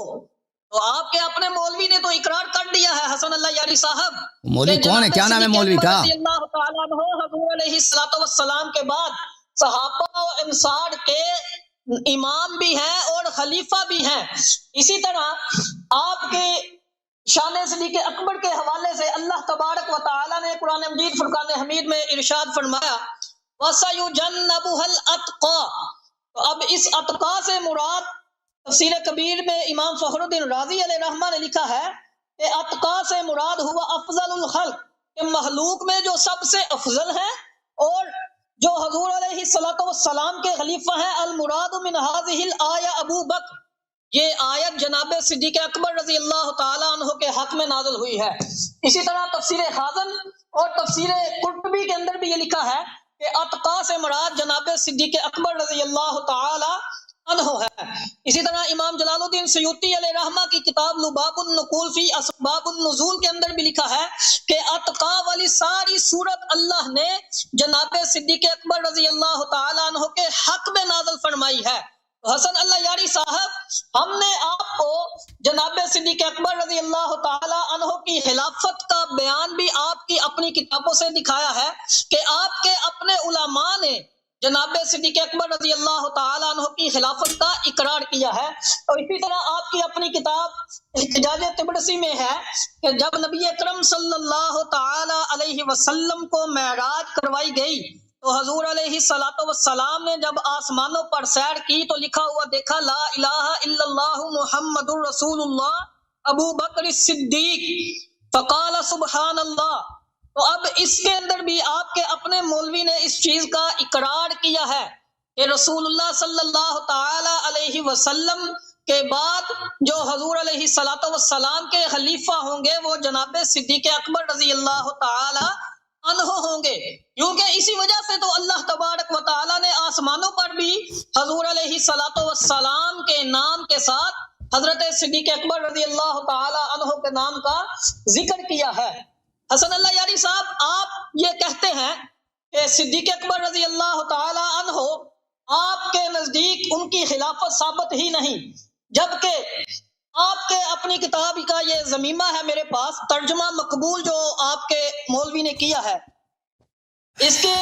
تو آپ کے اپنے مولوی نے تو اقرار کر دیا ہے حسن اللہ یاری صاحب۔ مولوی کون ہے؟ کیا نام ہے مولوی کا؟ رضی اللہ تعالیٰ عنہ حضور علیہ الصلوۃ والسلام کے بعد صحابہ و انصار کے امام بھی ہیں اور خلیفہ بھی ہیں۔ اسی طرح آپ کے شان صدیق اکبر کے حوالے سے اللہ تبارک و تعالی نے قرآن مجید فرقان حمید میں ارشاد فرمایا وَسَيُجَنَّبُهَا الْأَتْقَى۔ تو اب اس اتقا سے مراد تفسیر کبیر میں امام فخر الدین رازی علیہ رحمہ نے لکھا ہے کہ اتقا سے مراد ہوا افضل الخلق، کہ مخلوق میں جو سب سے افضل ہے اور جو حضور علیہ الصلوۃ والسلام کے خلیفہ ہیں۔ المراد من هذه الآیہ ابو بکر، یہ آیت جناب صدیق اکبر رضی اللہ تعالی عنہ کے حق میں نازل ہوئی ہے۔ اسی طرح تفسیر خازن اور تفسیر قرطبی کے اندر بھی یہ لکھا ہے کہ اتقا سے مراد جناب صدیق اکبر رضی اللہ تعالی عنہ ہے۔ اسی طرح امام جلال الدین سیوطی علیہ رحمہ کی کتاب لباب النقول فی اسباب النزول کے اندر بھی لکھا ہے کہ اتقا والی ساری صورت اللہ نے جناب صدیق اکبر رضی اللہ تعالی عنہ کے حق میں نازل فرمائی ہے۔ حسن اللہ یاری صاحب، ہم نے آپ کو جناب صدیق اکبر رضی اللہ تعالی عنہ کی خلافت کا بیان بھی آپ کی اپنی کتابوں سے دکھایا ہے کہ آپ کے اپنے علماء نے جناب صدیق اکبر رضی اللہ تعالیٰ عنہ کی خلافت کا اقرار کیا ہے. اور اسی طرح آپ کی اپنی کتاب احتجاج طبرسی میں ہے کہ جب نبی اکرم صلی اللہ تعالیٰ علیہ وسلم کو معراج کروائی گئی تو حضور علیہ السلام نے جب آسمانوں پر سیر کی تو لکھا ہوا دیکھا لا الہ الا اللہ محمد الرسول اللہ ابو بکر صدیق فقال سبحان اللہ. تو اب اس کے اندر بھی آپ کے اپنے مولوی نے اس چیز کا اقرار کیا ہے کہ رسول اللہ صلی اللہ تعالی علیہ وسلم کے بعد جو حضور علیہ السلام کے خلیفہ ہوں گے وہ جناب صدیق اکبر رضی اللہ تعالی عنہ ہوں گے. کیونکہ اسی وجہ سے تو اللہ تبارک و تعالی نے آسمانوں پر بھی حضور علیہ السلام کے نام کے ساتھ حضرت صدیق اکبر رضی اللہ تعالی عنہ کے نام کا ذکر کیا ہے. حسن اللہ یاری صاحب آپ یہ کہتے ہیں کہ صدیق اکبر رضی اللہ تعالی عنہ آپ کے نزدیک ان کی خلافت ثابت ہی نہیں، جبکہ آپ کے اپنی کتاب کا یہ ضمیمہ ہے میرے پاس، ترجمہ مقبول جو آپ کے مولوی نے کیا ہے، اس کے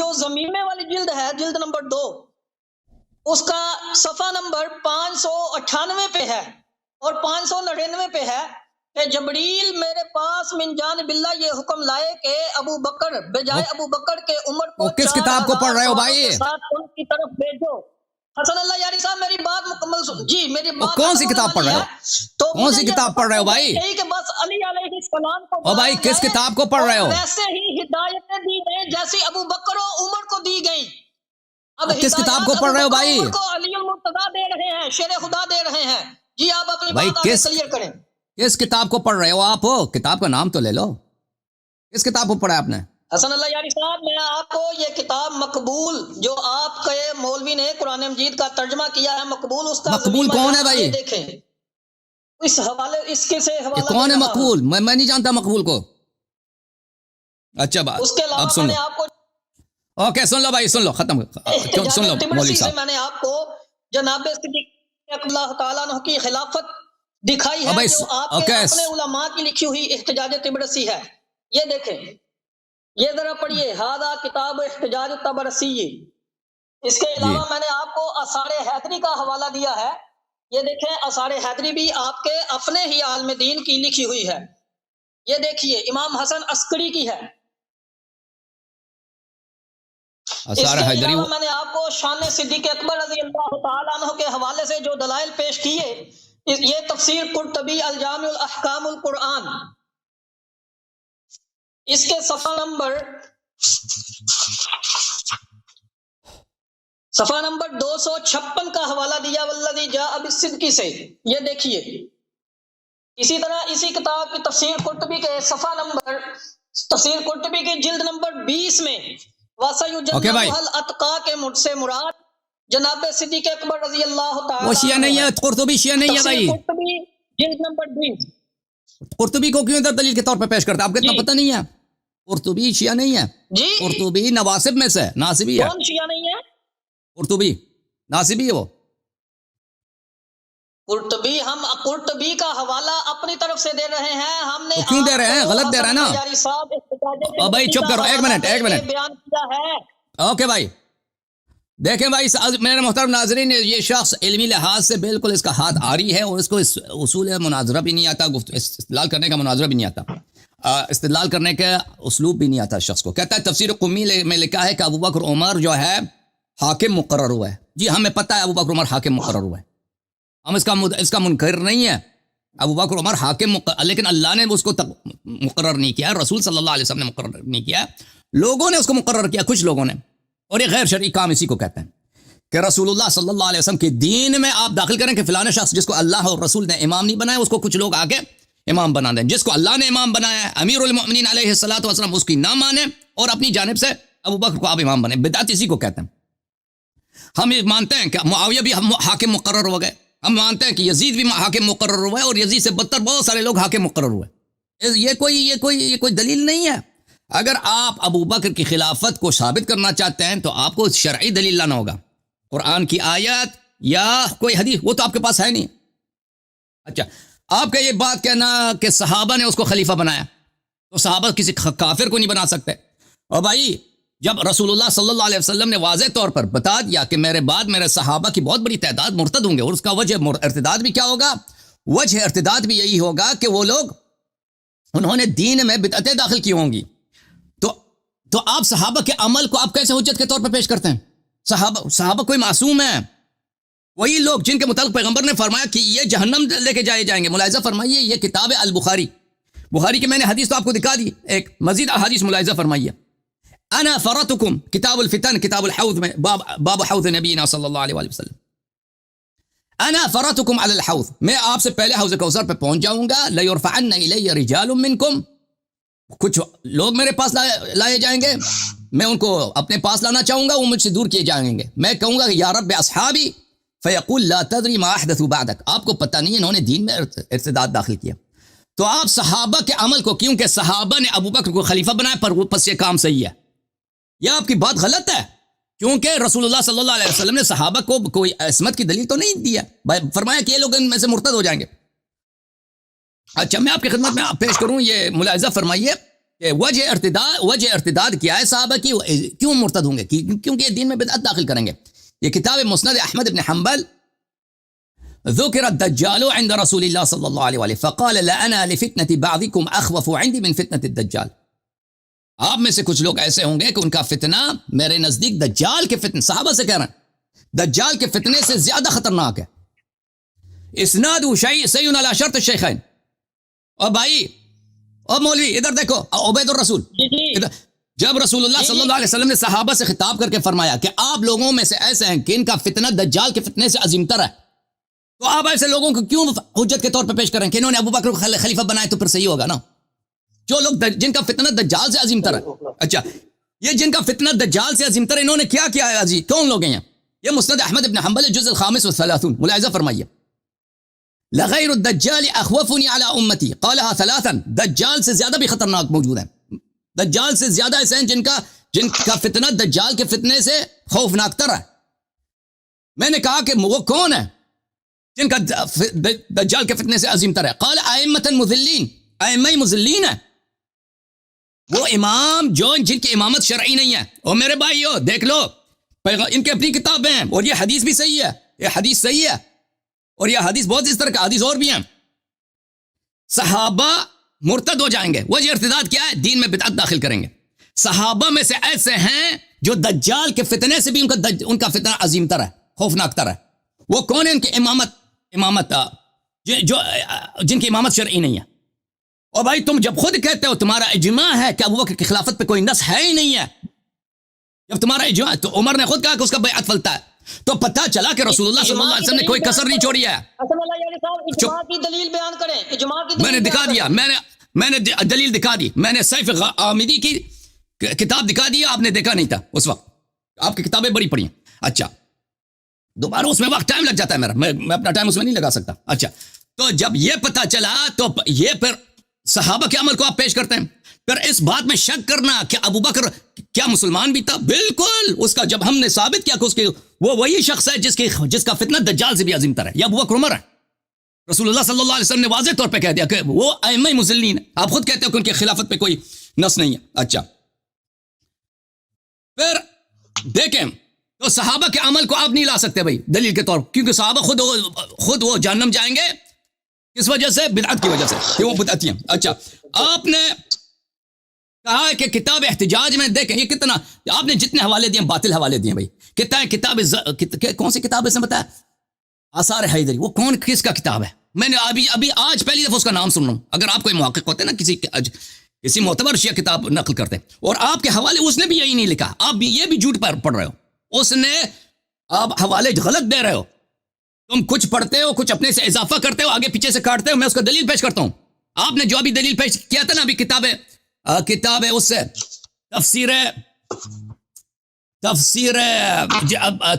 جو ضمیمے والی جلد ہے، جلد نمبر 2، اس کا صفحہ نمبر 598 پہ ہے اور 599 پہ ہے کہ جبریل میرے پاس من جانب اللہ یہ حکم لائے کہ ابو بکر بجائے ابو بکر کے عمر کو کس کتاب کو پڑھ رہے ہو بھائی؟ ان کی طرف بھیجو. حسن اللہ یاری صاحب میری بات مکمل سن جی، میری بات کون سی کتاب پڑھ رہے ہو؟ تو کون سی کتاب پڑھ رہے ہو بھائی؟ یہی کہ بس علی علیہ السلام کو او بھائی کس کتاب کو پڑھ رہے ہو؟ ویسے ہی ہدایتیں دی گئی جیسی ابو بکر و عمر کو دی گئی. اب کس کتاب کو پڑھ رہے ہو بھائی؟ عمر کو علی المرتضیٰ دے رہے ہیں، شیر خدا دے رہے ہیں. جی آپ اپنی بھائی بات آگے کس کلیئر کریں. کس کتاب کو پڑھ رہے ہو آپ؟ کتاب کا نام تو لے لو. کس کتاب کو پڑھا آپ نے؟ حسن اللہ یاری صاحب میں آپ کو یہ کتاب مقبول جو آپ کے مولوی نے قرآن مجید کا ترجمہ کیا ہے مقبول، اس کا مقبول کون ہے بھائی؟ دیکھیں اس حوالے اس کے سے حوالہ کون ہے مقبول؟ میں نہیں جانتا مقبول کو. اچھا بات اس کے علاوہ اب سن میں لو. نے آپ کو اوکے سن لو بھائی، سن لو، ختم سن لو مولوی سے صاحب. میں نے آپ کو جناب صدیق اللہ تعالیٰ عنہ کی خلافت دکھائی ہے جو آپ کے اپنے علماء کی لکھی ہوئی احتجاج طبرسی ہے. یہ دیکھیں، یہ ذرا پڑھیے، ہذا کتاب احتجاج طبرسی. اس کے علاوہ میں نے آپ کو آثار حیدری کا حوالہ دیا ہے. یہ دیکھیں آثار حیدری بھی آپ کے اپنے ہی عالم دین کی لکھی ہوئی ہے. یہ دیکھیے امام حسن عسکری کی ہے. اس کے علاوہ میں نے آپ کو شان صدیق اکبر رضی اللہ تعالیٰ عنہ کے حوالے سے جو دلائل پیش کیے، یہ تفسیر قرطبی الجامع الاحکام القرآن، اس کے صفحہ نمبر 256 کا حوالہ دیا والذی جاء بالصدق سے. یہ دیکھیے اسی طرح اسی کتاب کی تفسیر قرطبی کے صفحہ نمبر تفسیر قرطبی کی جلد نمبر 20 میں وَسَيُجَنَّبُهَا الْأَتْقَى کے مجھ سے مراد جناب صدیق اکبر رضی اللہ تعالی. وہ شیعہ نہیں ہے، قرطبی شیعہ نہیں ہے بھائی. قرطبی جلد نمبر 20. قرطبی کو کیوں ادھر دلیل کے طور پہ پیش کرتا ہے؟ آپ کو اتنا پتہ نہیں ہے؟ قرطبی شیعہ نہیں ہے جی. قرطبی نواسب میں سے ناصبی ہے. کون شیعہ نہیں ہے؟ قرطبی ناصبی ہے وہ. قرطبی ہم قرطبی کا حوالہ اپنی طرف سے دے رہے ہیں. ہم نے کیوں دے رہے ہیں؟ غلط دے رہے ہیں نا. بھائی چپ کرو، ایک منٹ بیان کیا ہے. اوکے بھائی دیکھیں بھائی میرے محترم ناظرین، یہ شخص علمی لحاظ سے بالکل اس کا ہاتھ آری ہے اور اس کو اس اصول مناظرہ بھی نہیں آتا، استدلال کرنے کا مناظرہ بھی نہیں آتا، استدلال کرنے کا اسلوب بھی نہیں آتا. شخص کو کہتا ہے تفسیر قمی میں لکھا ہے کہ ابو بکر عمر جو ہے حاکم مقرر ہوا ہے. جی ہمیں پتہ ہے ابو بکر عمر حاکم مقرر ہوا ہے، ہم اس کا منکر نہیں ہے. ابو بکر عمر حاکم لیکن اللہ نے اس کو مقرر نہیں کیا، رسول صلی اللہ علیہ وسلم نے مقرر نہیں کیا، لوگوں نے اس کو مقرر کیا، کچھ لوگوں نے. اور یہ غیر شرعی کام اسی کو کہتے ہیں کہ رسول اللہ صلی اللہ علیہ وسلم کے دین میں آپ داخل کریں کہ فلاں شخص جس کو اللہ اور رسول نے امام نہیں بنایا اس کو کچھ لوگ آگے امام بنا دیں. جس کو اللہ نے امام بنایا ہے امیر المؤمنین علیہ الصلوۃ والسلام اس کی نہ مانیں اور اپنی جانب سے ابو بکر کو آپ امام بنیں. بدعت اسی کو کہتے ہیں. ہم یہ مانتے ہیں کہ معاویہ بھی حاکم مقرر ہو گئے، ہم مانتے ہیں کہ یزید بھی حاکم مقرر ہوا ہے اور یزید سے بدتر بہت سارے لوگ حاکم مقرر ہوئے. یہ کوئی دلیل نہیں ہے. اگر آپ ابو بکر کی خلافت کو ثابت کرنا چاہتے ہیں تو آپ کو شرعی دلیل لانا ہوگا، قرآن کی آیت یا کوئی حدیث، وہ تو آپ کے پاس ہے نہیں. اچھا آپ کا یہ بات کہنا کہ صحابہ نے اس کو خلیفہ بنایا، تو صحابہ کسی کافر کو نہیں بنا سکتے. اور بھائی جب رسول اللہ صلی اللہ علیہ وسلم نے واضح طور پر بتا دیا کہ میرے بعد میرے صحابہ کی بہت بڑی تعداد مرتد ہوں گے، اور اس کا وجہ ارتداد بھی کیا ہوگا؟ وجہ ارتداد بھی یہی ہوگا کہ وہ لوگ انہوں نے دین میں بدعتیں داخل کی ہوں گی. تو آپ صحابہ کے عمل کو آپ کیسے حجت کے طور پر پیش کرتے ہیں؟ صحابہ کوئی معصوم ہے، وہی لوگ جن کے متعلق پیغمبر نے فرمایا کہ یہ جہنم لے کے جائے جائیں گے. ملاحظہ فرمائیے، یہ کتاب البخاری، بخاری کی میں نے حدیث تو آپ کو دکھا دی، ایک مزید احادیث ملاحظہ فرمائیے. انا فرتکم کتاب الفتن کتاب الحوض میں باب حوض نبینا صلی اللہ علیہ وآلہ وسلم. انا فرتکم علی الحوض، میں آپ سے پہلے حوض کوثر پہ پہنچ جاؤں گا. لیرفعن الی رجال منکم، کچھ لوگ میرے پاس لائے جائیں گے، میں ان کو اپنے پاس لانا چاہوں گا، وہ مجھ سے دور کیے جائیں گے. میں کہوں گا کہ یا رب اصحابی، فیقول لا تدری ما احدثوا بعدک، آپ کو پتہ نہیں انہوں نے دین میں ارتداد داخل کیا. تو آپ صحابہ کے عمل کو، کیونکہ صحابہ نے ابو بکر کو خلیفہ بنایا، پر وہ پس یہ کام صحیح ہے. یہ آپ کی بات غلط ہے، کیونکہ رسول اللہ صلی اللہ علیہ وسلم نے صحابہ کو کوئی عصمت کی دلیل تو نہیں دیا، فرمایا کہ یہ لوگ ان میں سے مرتد ہو جائیں گے. اچھا، میں آپ کی خدمت میں پیش کروں، یہ ملاحظہ فرمائیے کہ وجہ ارتداد کیا ہے صحابہ کی، کیوں مرتد ہوں گے؟ کیونکہ یہ دین میں بدعت داخل کریں گے. یہ کتاب مسند احمد بن حنبل، ذکر الدجال عند رسول اللہ صلی اللہ علیہ وآلہ فقال لأنا لفتنة بعضكم اخوف عندي من فتنة الدجال. آپ میں سے کچھ لوگ ایسے ہوں گے کہ ان کا فتنہ میرے نزدیک دجال کے فتنے، صحابہ سے کہہ رہے ہیں، دجال کے فتنے سے زیادہ خطرناک ہے. اسناد صحیح علی شرط الشیخین. اور بھائی اور مولوی ادھر دیکھو، عبید الرسول، جب رسول اللہ صلی اللہ علیہ وسلم نے صحابہ سے خطاب کر کے فرمایا کہ آپ لوگوں میں سے ایسے ہیں کہ ان کا فتنہ دجال کے فتنے سے عظیم تر ہے، تو آپ ایسے لوگوں کو کیوں حجت کے طور پر پیش کریں کہ انہوں نے ابو بکر کو خلیفہ بنائے تو پھر صحیح ہوگا نا؟ جو لوگ جن کا فتنہ دجال سے عظیم تر ہے. اچھا، یہ جن کا فتنہ دجال سے عظیم تر ہے، انہوں نے کیا کیا ہے عزیز؟ کون لوگ ہیں؟ یہ مسند احمد بن حنبل الجزء الخامس والثلاثون. ملاحظہ فرمائیے، لغیر الدجال اخوفنی علی امتی قالها ثلاثا. دجال سے زیادہ بھی خطرناک موجود ہیں، دجال سے زیادہ ایسے ہیں جن کا فتنہ دجال کے فتنے سے خوفناک تر ہے. میں نے کہا کہ وہ کون ہے جن کا دجال کے فتنے سے عظیم تر ہے؟ قال ائمۃ مذلین، ائمہ مذلین ہے، وہ امام جن کی امامت شرعی نہیں ہے. اور میرے بھائیو دیکھ لو، ان کے اپنی کتابیں ہیں، اور یہ حدیث بھی صحیح ہے، یہ حدیث صحیح ہے، اور یہ حدیث بہت اس طرح کا حدیث اور بھی ہیں. صحابہ مرتد ہو جائیں گے، وجہ ارتداد کیا ہے؟ دین میں بدعت داخل کریں گے. صحابہ میں سے ایسے ہیں جو دجال کے فتنے سے بھی ان کا فتنہ عظیم تر ہے، خوفناک تر ہے. وہ کون ہے؟ ان کی امامت جن کی امامت شرعی نہیں ہے. اور بھائی تم جب خود کہتے ہو تمہارا اجماع ہے کہ ابو بکر کی خلافت پہ کوئی نص ہے ہی نہیں ہے، جب تمہارا اجماع، تو عمر نے خود کہا کہ اس کا بیعت فلتا ہے، تو پتہ چلا کہ رسول اللہ صلی اللہ علیہ وسلم نے کوئی کسر نہیں چھوڑی ہے. اجماع کی دلیل بیان کریں، اجماع کی دلیل میں نے دکھا دیا، میں نے دلیل دکھا دی، میں نے سیف غامدی کی کتاب دکھا دی، آپ نے دیکھا نہیں تھا اس وقت، آپ کی کتابیں بڑی پڑی ہیں. اچھا، دوبارہ اس میں وقت ٹائم لگ جاتا ہے میرا، میں اپنا ٹائم اس میں نہیں لگا سکتا. اچھا، تو جب یہ پتہ چلا تو یہ پھر صحابہ کے عمل کو آپ پیش کرتے ہیں. پھر اس بات میں شک کرنا کہ ابو بکر کیا مسلمان بھی تھا؟ بالکل، اس کا جب ہم نے ثابت کیا کہ اس کے وہ وہی شخص ہے جس کا فتنہ دجال سے بھی عظیم تر ہے، یا ابو بکر عمر ہے. رسول اللہ صلی اللہ علیہ وسلم نے واضح طور پہ کہہ دیا کہ وہ ائمہ مذلین ہیں. آپ خود کہتے ہو کہ ان کی خلافت پہ کوئی نص نہیں ہے. اچھا، پھر دیکھیں تو صحابہ کے عمل کو آپ نہیں لا سکتے بھائی دلیل کے طور پر، کیونکہ صحابہ خود وہ جہنم جائیں گے کس وجہ سے؟ بدعت کی وجہ سے، کہ وہ بدعتی ہیں. اچھا، آپ نے کہا ہے کہ کتاب احتجاج میں دیکھیں یہ کتنا، آپ نے جتنے حوالے دیے باطل حوالے دیے بھائی. کتاب کون سی کتاب ہے؟ اس نے بتایا آثار حیدری. وہ کس کا کتاب ہے؟ میں نے ابھی آج پہلی دفعہ اس کا نام سن رہا ہوں. اگر آپ کوئی محقق ہوتے نا، کسی معتبر شیعہ کتاب نقل کرتے، اور آپ کے حوالے اس نے بھی یہی نہیں لکھا، آپ بھی یہ بھی جھوٹ پر پڑھ رہے ہو. اس نے آپ حوالے غلط دے رہے ہو، تم کچھ پڑھتے ہو، کچھ اپنے سے اضافہ کرتے ہو، آگے پیچھے سے کاٹتے ہو. میں اس کا دلیل پیش کرتا ہوں. آپ نے جو ابھی دلیل پیش کیا تھا نا، ابھی کتاب ہے اس سے تفسیر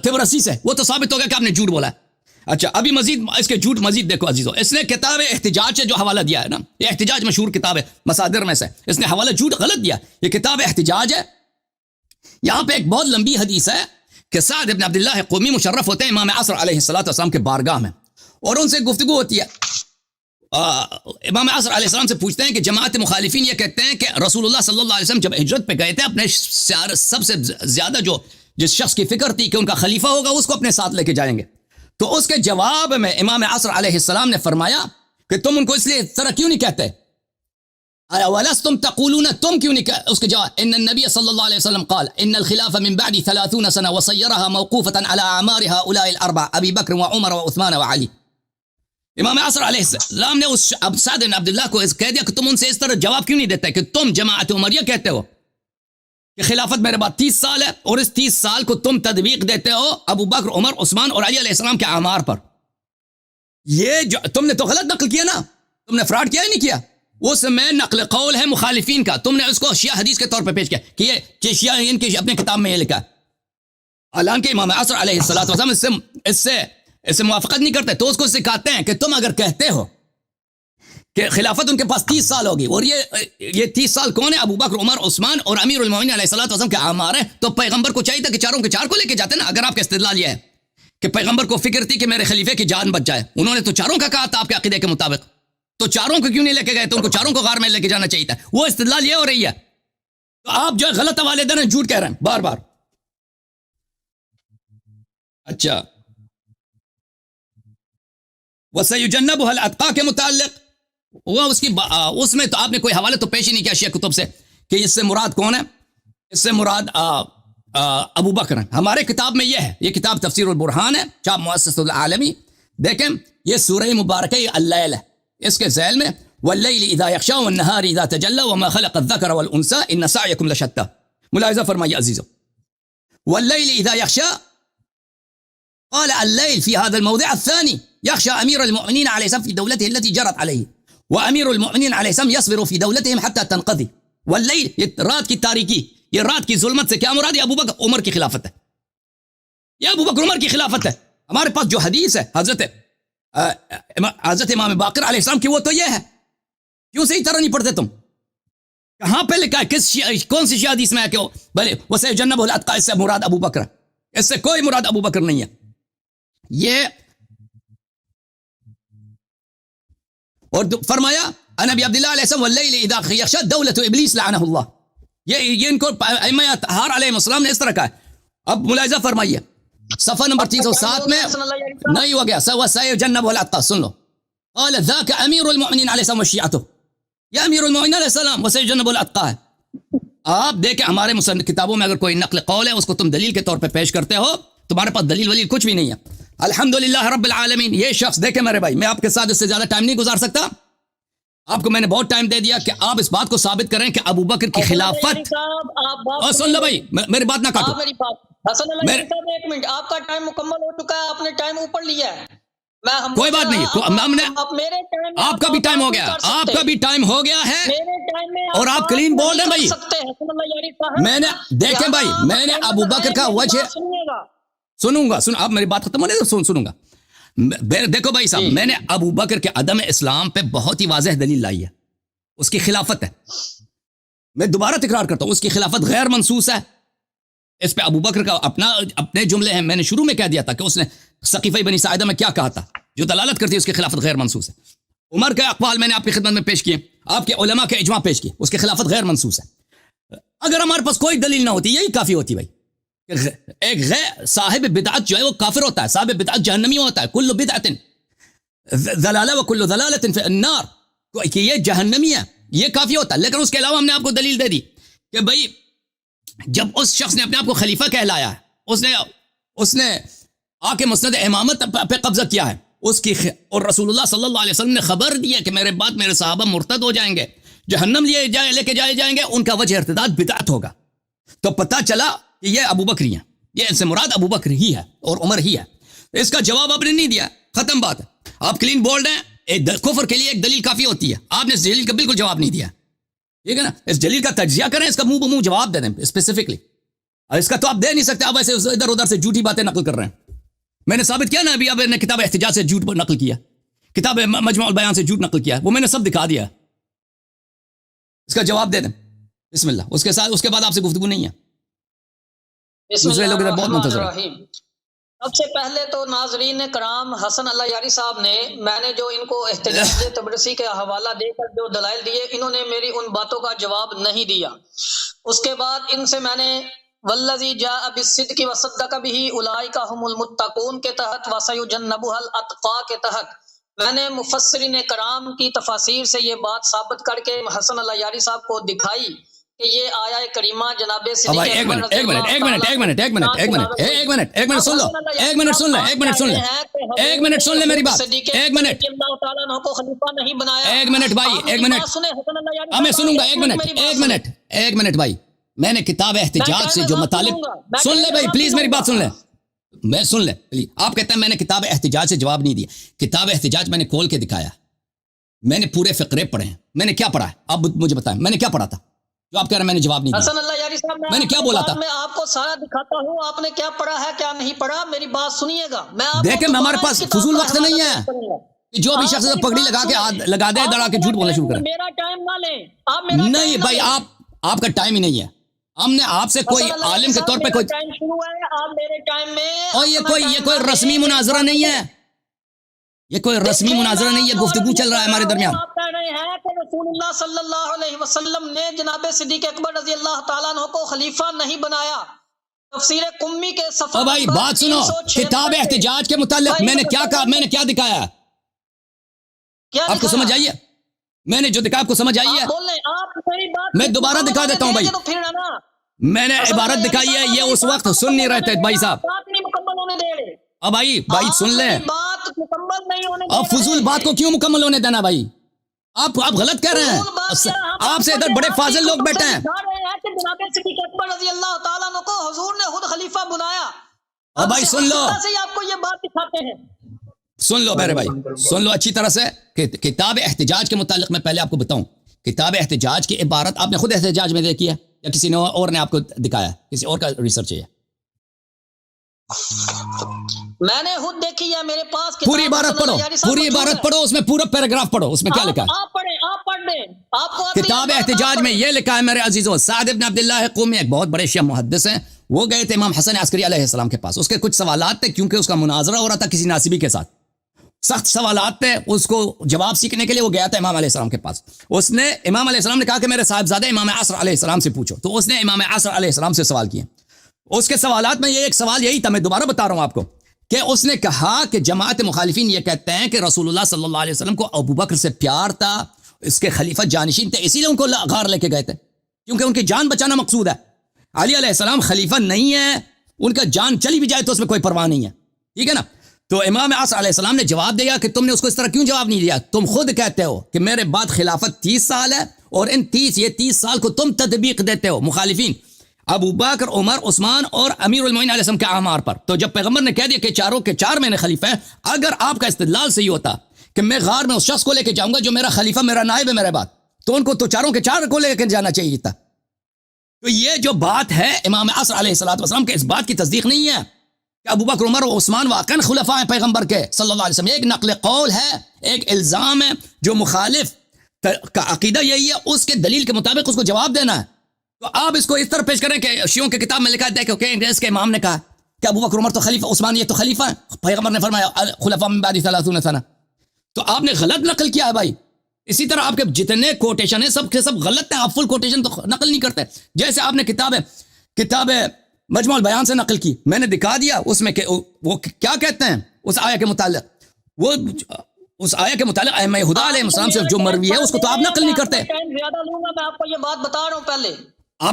تبرسی سے، وہ تو ثابت ہو گیا کہ آپ نے جھوٹ بولا ہے. اچھا، ابھی مزید اس کے جھوٹ مزید دیکھو عزیزو. اس نے کتاب احتجاج سے جو حوالہ دیا ہے نا، یہ احتجاج مشہور کتاب ہے مصادر میں سے، اس نے حوالہ جھوٹ غلط دیا. یہ کتاب احتجاج ہے. یہاں پہ ایک بہت لمبی حدیث ہے کہ سعد ابن عبداللہ قومی مشرف ہوتے ہیں امام عصر علیہ السلام کے بارگاہ میں، اور ان سے گفتگو ہوتی ہے. امام عصر علیہ السلام سے پوچھتے ہیں کہ جماعت مخالفین یہ کہتے ہیں کہ رسول اللہ صلی اللہ علیہ وسلم جب ہجرت پہ گئے تھے اپنے سب سے زیادہ جو جس شخص کی فکر تھی کہ ان کا خلیفہ ہوگا اس کو اپنے ساتھ لے کے جائیں گے، تو اس کے جواب میں امام عصر علیہ السلام نے فرمایا کہ تم ان کو اس لیے اس طرح کیوں نہیں کہتے، وَلَسْتُمْ تَقُولُونَ، تم کیوں نہیں اس کے جواب ان النبی صلی اللہ علیہ وسلم قال ان الخلافة من بعد 30 سنة وصيرها موقوفة على اعمار هؤلاء الاربع ابي بکر وعمر وعثمان وعلی۔ امام عصر علیہ السلام نے اس سعد بن عبداللہ کو کہہ دیا کہ تم ان سے اس طرح جواب کیوں نہیں دیتے کہ تم جماعت عمریہ کہتے ہو کہ خلافت میرے بعد 30 سال ہے، اور اس 30 سال کو تم تطبیق دیتے ہو ابو بکر، عمر، عثمان اور علی علیہ السلام کے اعمار پر۔ یہ جو تم نے تو غلط نقل کیا نا، تم نے فراڈ کیا ہی نہیں کیا، اس میں نقل قول ہے مخالفین کا، تم نے اس کو شیعہ حدیث کے طور پہ پیش کیا کہ یہ کہ شیعہ ان کی اپنے کتاب میں یہ لکھا ہے، حالانکہ امام عصر علیہ السلام اس سے موافقت نہیں کرتے، تو اس کو سکھاتے ہیں کہ تم اگر کہتے ہو کہ خلافت ان کے پاس 30 سال ہوگی، اور یہ 30 سال کون ہے؟ ابو بکر، عمر، عثمان اور امیر المومنین علیہ السلام کے اعمار ہیں، تو پیغمبر کو چاہیے تھا کہ چاروں کے چار کو لے کے جاتے نا۔ اگر آپ کا استدلال یہ ہے کہ پیغمبر کو فکر تھی کہ میرے خلیفے کی جان بچ جائے، انہوں نے تو چاروں کا کہا تھا آپ کے عقیدے کے مطابق، تو چاروں کو کیوں نہیں لے کے گئے؟ تو ان کو چاروں کو غار میں لے کے جانا چاہیے تھا، وہ استدلال یہ ہو رہی ہے۔ تو آپ جو ہے غلط حوالے دے رہے ہیں، جھوٹ کہہ رہے ہیں بار بار۔ اچھا، وَسَيُجَنَّبُهَا الْأَتْقَى کے متعلق وہ اس میں تو آپ نے کوئی حوالے تو پیش ہی نہیں کیا شیعہ کتب سے کہ اس سے مراد کون ہے، اس سے مراد ابو بکر ہیں۔ ہمارے کتاب میں یہ ہے، یہ کتاب تفسیر البرہان ہے، چاپ مؤسسۃ العالمی، دیکھیں یہ سورہ مبارکہ اللیل ہے، اس کے ذیل میں وَاللَّيْلِ إِذَا يَغْشَىٰ وَالنَّهَارِ إِذَا تَجَلَّىٰ وَمَا خَلَقَ الذَّكَرَ وَالْأُنثَىٰ إِنَّ سَعْيَكُمْ لَشَتَّىٰ۔ ملاحظہ فرمائیے عزیزو، وَاللَّيْلِ إِذَا يَغْشَىٰ، قال الليل في هذا الموضع الثاني يخشى أمير المؤمنين عليه السلام في دولته التي جرت عليه، وأمير المؤمنين عليه السلام يصبر في دولتهم حتى تنقضي۔ والليل یہ رات کی تاریکی، یہ رات کی ظلمت سے کیا مراد ہے؟ ابو بکر عمر کی خلافت ہے، یہ ابو بکر عمر کی خلافت ہے۔ ہمارے پاس جو حدیث ہے حضرت امام باقر علیہ السلام کی، وہ تو یہ ہے، کیوں صحیح طرح نہیں پڑھتے تم؟ کہاں پہ لکھا ہے؟ کون سی شیعہ حدیث میں ہے کہ بھلے وَسَيُجَنَّبُهَا الْأَتْقَى، اس سے مراد ابو بکر ہے؟ اس سے کوئی مراد ابو بکر نہیں ہے۔ یہ اور فرمایا نبی عبداللہ علیہ السلام واللیل اذا یغشی دولت ابلیس لعنہ اللہ، یہ ان کو ائمہ اطہار علیہ السلام نے اس طرح کہا ہے۔ اب ملاحظہ فرمائیے صفحہ نمبر 307 میں نہیں ہو گیا وَسَيُجَنَّبُهَا الْأَتْقَى، سن لو، قال ذاك امیر المؤمنین علیہ السلام وشیعتہ، یہ امیر المؤمنین علیہ السلام وَسَيُجَنَّبُهَا الْأَتْقَى ہے۔ آپ دیکھیں ہمارے مصنف کتابوں میں اگر کوئی نقل قول ہے اس کو تم دلیل کے طور پہ پیش کرتے ہو، تمہارے پاس دلیل ولیل کچھ بھی نہیں ہے۔ الحمدللہ رب العالمین، یہ شخص دیکھیں میرے بھائی، میں آپ کے ساتھ اس سے زیادہ ٹائم نہیں گزار سکتا، آپ کو میں نے بہت ٹائم دے دیا کہ آپ اس بات کو ثابت کریں کہ ابو بکر کی خلافت، اور سن لو بھائی میری بات نہ کاٹو، حسن اللہ صاحب ایک منٹ، آپ کا ٹائم مکمل ہو چکا ہے، آپ نے ٹائم اوپر لیا ہے، کوئی بات نہیں، ہم نے آپ کا بھی ٹائم ہو گیا، آپ کا بھی ٹائم ہو گیا ہے، اور آپ کلین بول رہے ہیں بھائی۔ میں نے دیکھیں بھائی، میں نے ابو بکر کا وجہ سنوں گا، آپ میری بات ختم ہونے دو، سنوں گا۔ دیکھو بھائی صاحب، میں نے ابو بکر کے عدم اسلام پہ بہت ہی واضح دلیل لائی ہے، اس کی خلافت ہے، میں دوبارہ تکرار کرتا ہوں، اس کی خلافت غیر منصوص ہے۔ اس پہ ابو بکر کا اپنے جملے ہیں، میں نے شروع میں کہہ دیا تھا کہ اس نے سقیفہ بنی ساعدہ میں کیا کہا تھا جو دلالت کرتی ہے اس کی خلافت غیر منصوص ہے۔ عمر کے اقوال میں نے آپ کی خدمت میں پیش کیے، آپ کے علماء کے اجماع پیش کیے، اس کی خلافت غیر منصوص ہے۔ اگر ہمارے پاس کوئی دلیل نہ ہوتی یہی کافی ہوتی بھائی، ایک صاحب بدعت جو ہے وہ کافر ہوتا ہے، صاحب بدعت جہنمی ہوتا ہے، کل بدعت ضلالہ وکل ضلالۃ فی النار، کہ یہ جہنمی ہے، یہ کافی ہوتا ہے۔ لیکن اس کے علاوہ ہم نے آپ کو دلیل دے دی کہ بھائی جب اس شخص نے اپنے آپ کو خلیفہ کہلایا ہے، اس نے آ کے مسند امامت پہ قبضہ کیا ہے، اس کی اور رسول اللہ صلی اللہ علیہ وسلم نے خبر دی ہے کہ میرے بعد میرے صحابہ مرتد ہو جائیں گے، جہنم لے کے جائے جائیں گے، ان کا وجہ ارتداد بدعت ہوگا۔ تو پتہ چلا کہ یہ ابو بکر ہی ہیں، یہ ان سے مراد ابو بکر ہی ہے اور عمر ہی ہے۔ اس کا جواب آپ نے نہیں دیا، ختم بات ہے، آپ کلین بول رہے ہیں۔ کفر کے لیے ایک دلیل کافی ہوتی ہے، آپ نے اس دلیل کا بالکل جواب نہیں دیا، ٹھیک ہے نا؟ اس دلیل کا تجزیہ کریں، اس کا منہ بمنہ جواب دے دیں اسپیسیفکلی، اس کا تو آپ دے نہیں سکتے، آپ ایسے ادھر ادھر سے جھوٹی باتیں نقل کر رہے ہیں۔ میں نے ثابت کیا نا ابھی، اب نے کتاب احتجاج سے جھوٹ نقل کیا، کتاب مجموع البیان سے جھوٹ نقل کیا، وہ میں نے سب دکھا دیا، اس کا جواب دے دیں بسم اللہ، اس کے بعد آپ سے گفتگو نہیں ہے، دوسرے لوگ ادھر بہت منتظر ہیں۔ سب سے پہلے تو ناظرین کرام حسن اللہ یاری صاحب نے، میں نے جو ان کو احتجاج تبرسی کا حوالہ دے کر جو دلائل دیے، انہوں نے میری ان باتوں کا جواب نہیں دیا۔ اس کے بعد ان سے میں نے والذی جاء بالصدق وصدق به اولئک هم المتقون کے تحت وسیجنبها الاتقى کے تحت میں نے مفسرین کرام کی تفاسیر سے یہ بات ثابت کر کے حسن اللہ یاری صاحب کو دکھائی کہ یہ آیا کریمہ جناب اب بھائی ایک منٹ سن لو، ایک منٹ سن لے میری بات، ایک منٹ اللہ تعالیٰ عنہ کو خلیفہ نہیں بنایا۔ ایک منٹ بھائی، ایک منٹ میں سنوں گا، ایک منٹ بھائی، میں نے کتاب احتجاج سے جو مطالب، سن لے بھائی پلیز میری بات سن لے، میں سن لے پلیز۔ آپ کہتے ہیں میں نے کتاب احتجاج سے جواب نہیں دیا، کتاب احتجاج میں نے کھول کے دکھایا، میں نے پورے فقرے پڑھے ہیں، میں نے کیا پڑھا ہے اب مجھے بتائیں، میں نے کیا پڑھا تھا جو آپ کہہ رہے ہیں میں نے جواب نہیں حسن دیا؟ اللہ یاری صاحب میں نے کیا بولا تھا؟ میں آپ کو سارا دکھاتا ہوں، آپ نے کیا پڑھا ہے کیا نہیں پڑھا، میری بات سنیے گا۔ میں آپ دیکھیں ہمارے پاس فضول وقت نہیں ہے کہ جو بھی شخص پگڑی لگا کے لگا دے دڑا کے جھوٹ بولنا شروع کریں۔ میرا ٹائم نہ لیں آپ، میرا نہیں بھائی، آپ کا ٹائم ہی نہیں ہے، ہم نے آپ سے کوئی عالم کے طور پہ کوئی، ٹائم شروع ہے، آپ میرے ٹائم میں، اور یہ کوئی رسمی مناظرہ نہیں ہے، یہ کوئی رسمی مناظرہ نہیں ہے، گفتگو چل رہا ہے ہمارے درمیان۔ آپ کہہ رہے ہیں کہ رسول اللہ صلی اللہ علیہ وسلم نے جناب صدیق اکبر رضی اللہ تعالیٰ عنہ کو خلیفہ نہیں بنایا۔ تفسیر قمی کے صفحہ، اور بھائی بات سنو، کتاب احتجاج کے متعلق میں نے کیا کہا، میں نے کیا دکھایا، آپ کو سمجھ آئی ہے؟ میں نے جو دکھا آپ کو سمجھ آئی ہے؟ میں دوبارہ دکھا دیتا ہوں بھائی، میں نے عبارت دکھائی ہے، یہ اس وقت سن نہیں رہے تھے بھائی صاحب۔ اب بھائی سن لیں، بات مکمل نہیں ہونے اب فضول بات کو کیوں مکمل ہونے دینا بھائی؟ آپ غلط کہہ رہے ہیں، آپ سے ادھر بڑے فاضل لوگ بیٹھے ہیں۔ جناب صدیق اکبر رضی اللہ تعالیٰ عنہ کو حضور نے خود خلیفہ بنایا، اب بھائی سن لو، آپ کو یہ بات دکھاتے ہیں، سن لو میرے بھائی، سن لو اچھی طرح سے کہ کتاب احتجاج کے متعلق میں پہلے آپ کو بتاؤں، کتاب احتجاج کی عبارت آپ نے خود احتجاج میں دیکھی ہے یا کسی نے اور نے آپ کو دکھایا، کسی اور کا ریسرچ ہے؟ میں نے خود دیکھی ہے، میرے پاس پوری عبارت پڑھو، پوری عبارت پڑھو، اس میں پورا پیراگراف پڑھو، اس میں کیا لکھا ہے؟ آپ پڑھیں، آپ پڑھ لیں، آپ کو کتاب احتجاج میں یہ لکھا ہے میرے عزیزوں، سعد ابن عبداللہ قومی ایک بہت بڑے شیعہ محدث ہیں، وہ گئے تھے امام حسن عسکری علیہ السلام کے پاس، اس کے کچھ سوالات تھے کیونکہ اس کا مناظرہ ہو رہا تھا کسی ناصبی کے ساتھ، سخت سوالات تھے، اس کو جواب سیکھنے کے لیے وہ گیا تھا امام علیہ السلام کے پاس۔ اس نے امام علیہ السلام نے کہا کہ میرے صاحبزادے امام عصر علیہ السلام سے پوچھو، تو اس نے امام عصر علیہ السلام سے سوال کیے۔ اس کے سوالات میں یہ ایک سوال یہی تھا، میں دوبارہ بتا رہا ہوں آپ کو، کہ اس نے کہا کہ جماعت مخالفین یہ کہتے ہیں کہ رسول اللہ صلی اللہ علیہ وسلم کو ابو بکر سے پیار تھا، اس کے خلیفہ جانشین تھے، اسی لیے ان کو غار لے کے گئے تھے کیونکہ ان کی جان بچانا مقصود ہے۔ علی علیہ السلام خلیفہ نہیں ہے، ان کا جان چلی بھی جائے تو اس میں کوئی پرواہ نہیں ہے، ٹھیک ہے نا؟ تو امام عصر علیہ السلام نے جواب دیا کہ تم نے اس کو اس طرح کیوں جواب نہیں دیا؟ تم خود کہتے ہو کہ میرے بعد خلافت 30 سال ہے اور ان 30 سال کو تم تطبیق دیتے ہو مخالفین ابو بکر، عمر، عثمان اور امیر المومنین علیہ السلام کے اعمار پر۔ تو جب پیغمبر نے کہہ دیا کہ چاروں کے چار میں نے خلیفہ ہیں، اگر آپ کا استدلال صحیح ہوتا کہ میں غار میں اس شخص کو لے کے جاؤں گا جو میرا خلیفہ، میرا نائب ہے میرے بعد، تو ان کو تو چاروں کے چار کو لے کے جانا چاہیے تھا۔ تو یہ جو بات ہے امام عصر علیہ السلام کے، اس بات کی تصدیق نہیں ہے کہ ابو بکر، عمر و عثمان واقعاً خلفاء ہیں پیغمبر کے صلی اللہ علیہ وسلم۔ ایک نقل قول ہے، ایک الزام ہے، جو مخالف کا عقیدہ یہی ہے، اس کے دلیل کے مطابق اس کو جواب دینا ہے۔ تو آپ اس کو اس طرح پیش کریں کہ شیعوں کی کتاب میں لکھا ہے کہ انگریز کے امام نے کہا کہ ابو بکر، عمر تو خلیفہ، عثمان یہ تو خلیفہ ہیں، پیغمبر نے فرمایا خلفاء من بعدی 30 سنہ، تو آپ نے غلط نقل کیا ہے بھائی۔ اسی طرح آپ کے جتنے کوٹیشن ہیں سب کے سب غلط ہیں، آپ فل کوٹیشن تو نقل نہیں کرتے۔ جیسے آپ نے کتاب مجموع البیان سے نقل کی، میں نے دکھا دیا اس میں کہ وہ کیا کہتے ہیں اس آیہ کے متعلق، وہ اس آیہ کے متعلق ائمہ ہدی علیہ السلام سے جو مروی ہے اس کو تو آپ نقل نہیں کرتے۔ زیادہ لوں گا، میں آپ کو یہ بات بتا رہا ہوں، پہلے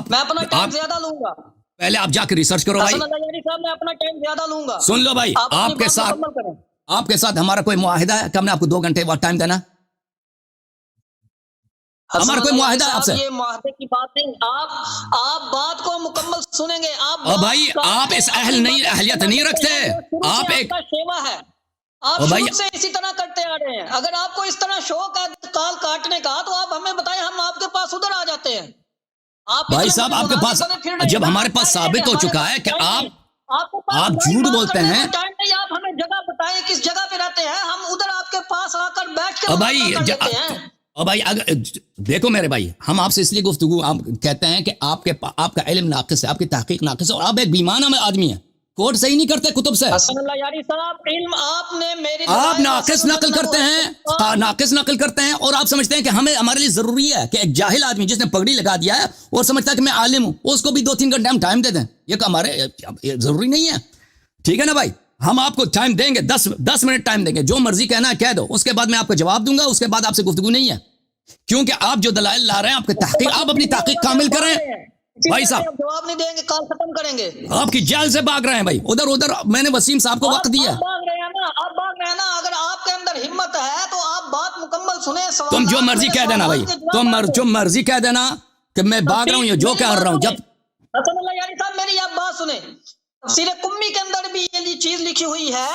میں اپنا ٹائم زیادہ لوں گا، پہلے آپ جا کے ریسرچ کرو بھائی، میں اپنا ٹائم زیادہ لوں گا۔ سن لو بھائی، آپ کے ساتھ ہمارا کوئی معاہدہ ہے کہ ہم نے آپ کو 2 گھنٹے ٹائم دینا؟ ہمارا کوئی معاہدہ ہے آپ سے؟ یہ معاہدے کی بات نہیں، آپ بات کو مکمل سنیں گے۔ اور بھائی آپ اس اہلیت نہیں رکھتے، آپ ایک شیوا ہے، آپ شروع سے اسی طرح کرتے آ رہے ہیں۔ اگر آپ کو اس طرح شوق ہے کال کاٹنے کا تو آپ ہمیں بتائیں، ہم آپ کے پاس ادھر آ جاتے ہیں۔ بھائی صاحب آپ کے پاس جب ہمارے پاس ثابت ہو چکا ہے کہ آپ جھوٹ بولتے ہیں، آپ ہمیں جگہ بتائیں کس جگہ پہ رہتے ہیں، ہم ادھر آپ کے پاس آ کر بیٹھ کے اور بھائی اگر دیکھو میرے بھائی، ہم آپ سے اس لیے گفتگو آپ کہتے ہیں کہ آپ کا علم ناقص ہے، آپ کی تحقیق ناقص ہے، اور آپ ایک بیمانہ میں آدمی ہیں، کوٹ صحیح نہیں کرتے کتب سے. حسن اللہ یاری صاحب علم آپ نے میری آپ ناقص نقل کرتے ہیں، ناقص نقل کرتے ہیں، اور آپ سمجھتے ہیں کہ ہمارے لیے ضروری ہے کہ ایک جاہل آدمی جس نے پگڑی لگا دیا ہے اور سمجھتا ہے کہ میں عالم ہوں، اس کو بھی 2-3 گھنٹے ہم ٹائم دے دیں. یہ ہمارے ضروری نہیں ہے. ٹھیک ہے نا بھائی، ہم آپ کو ٹائم دیں گے، 10 منٹ ٹائم دیں گے، جو مرضی کہنا ہے کہہ دو، اس کے بعد میں آپ کو جواب دوں گا، اس کے بعد آپ سے گفتگو نہیں ہے. کیونکہ آپ جو دلائل لا رہے ہیں، آپ کی تحقیق، آپ اپنی تحقیق کامل کریں بھائی صاحب. جواب نہیں دیں گے، کال ختم کریں گے. آپ کی جیل سے بھاگ رہے ہیں بھائی، ادھر میں نے وسیم صاحب کو وقت دیا. آپ بھاگ رہے ہیں نا، اگر آپ کے اندر ہمت ہے تو آپ بات مکمل سنیں. تم جو مرضی کہہ دینا بھائی، تم جو مرضی کہہ دینا کہ میں بھاگ رہا ہوں یا جو کہہ رہا ہوں. جب حسن اللہ یاری صاحب میری آپ بات سنیں، تفسیر قمی کے اندر بھی یہ چیز لکھی ہوئی ہے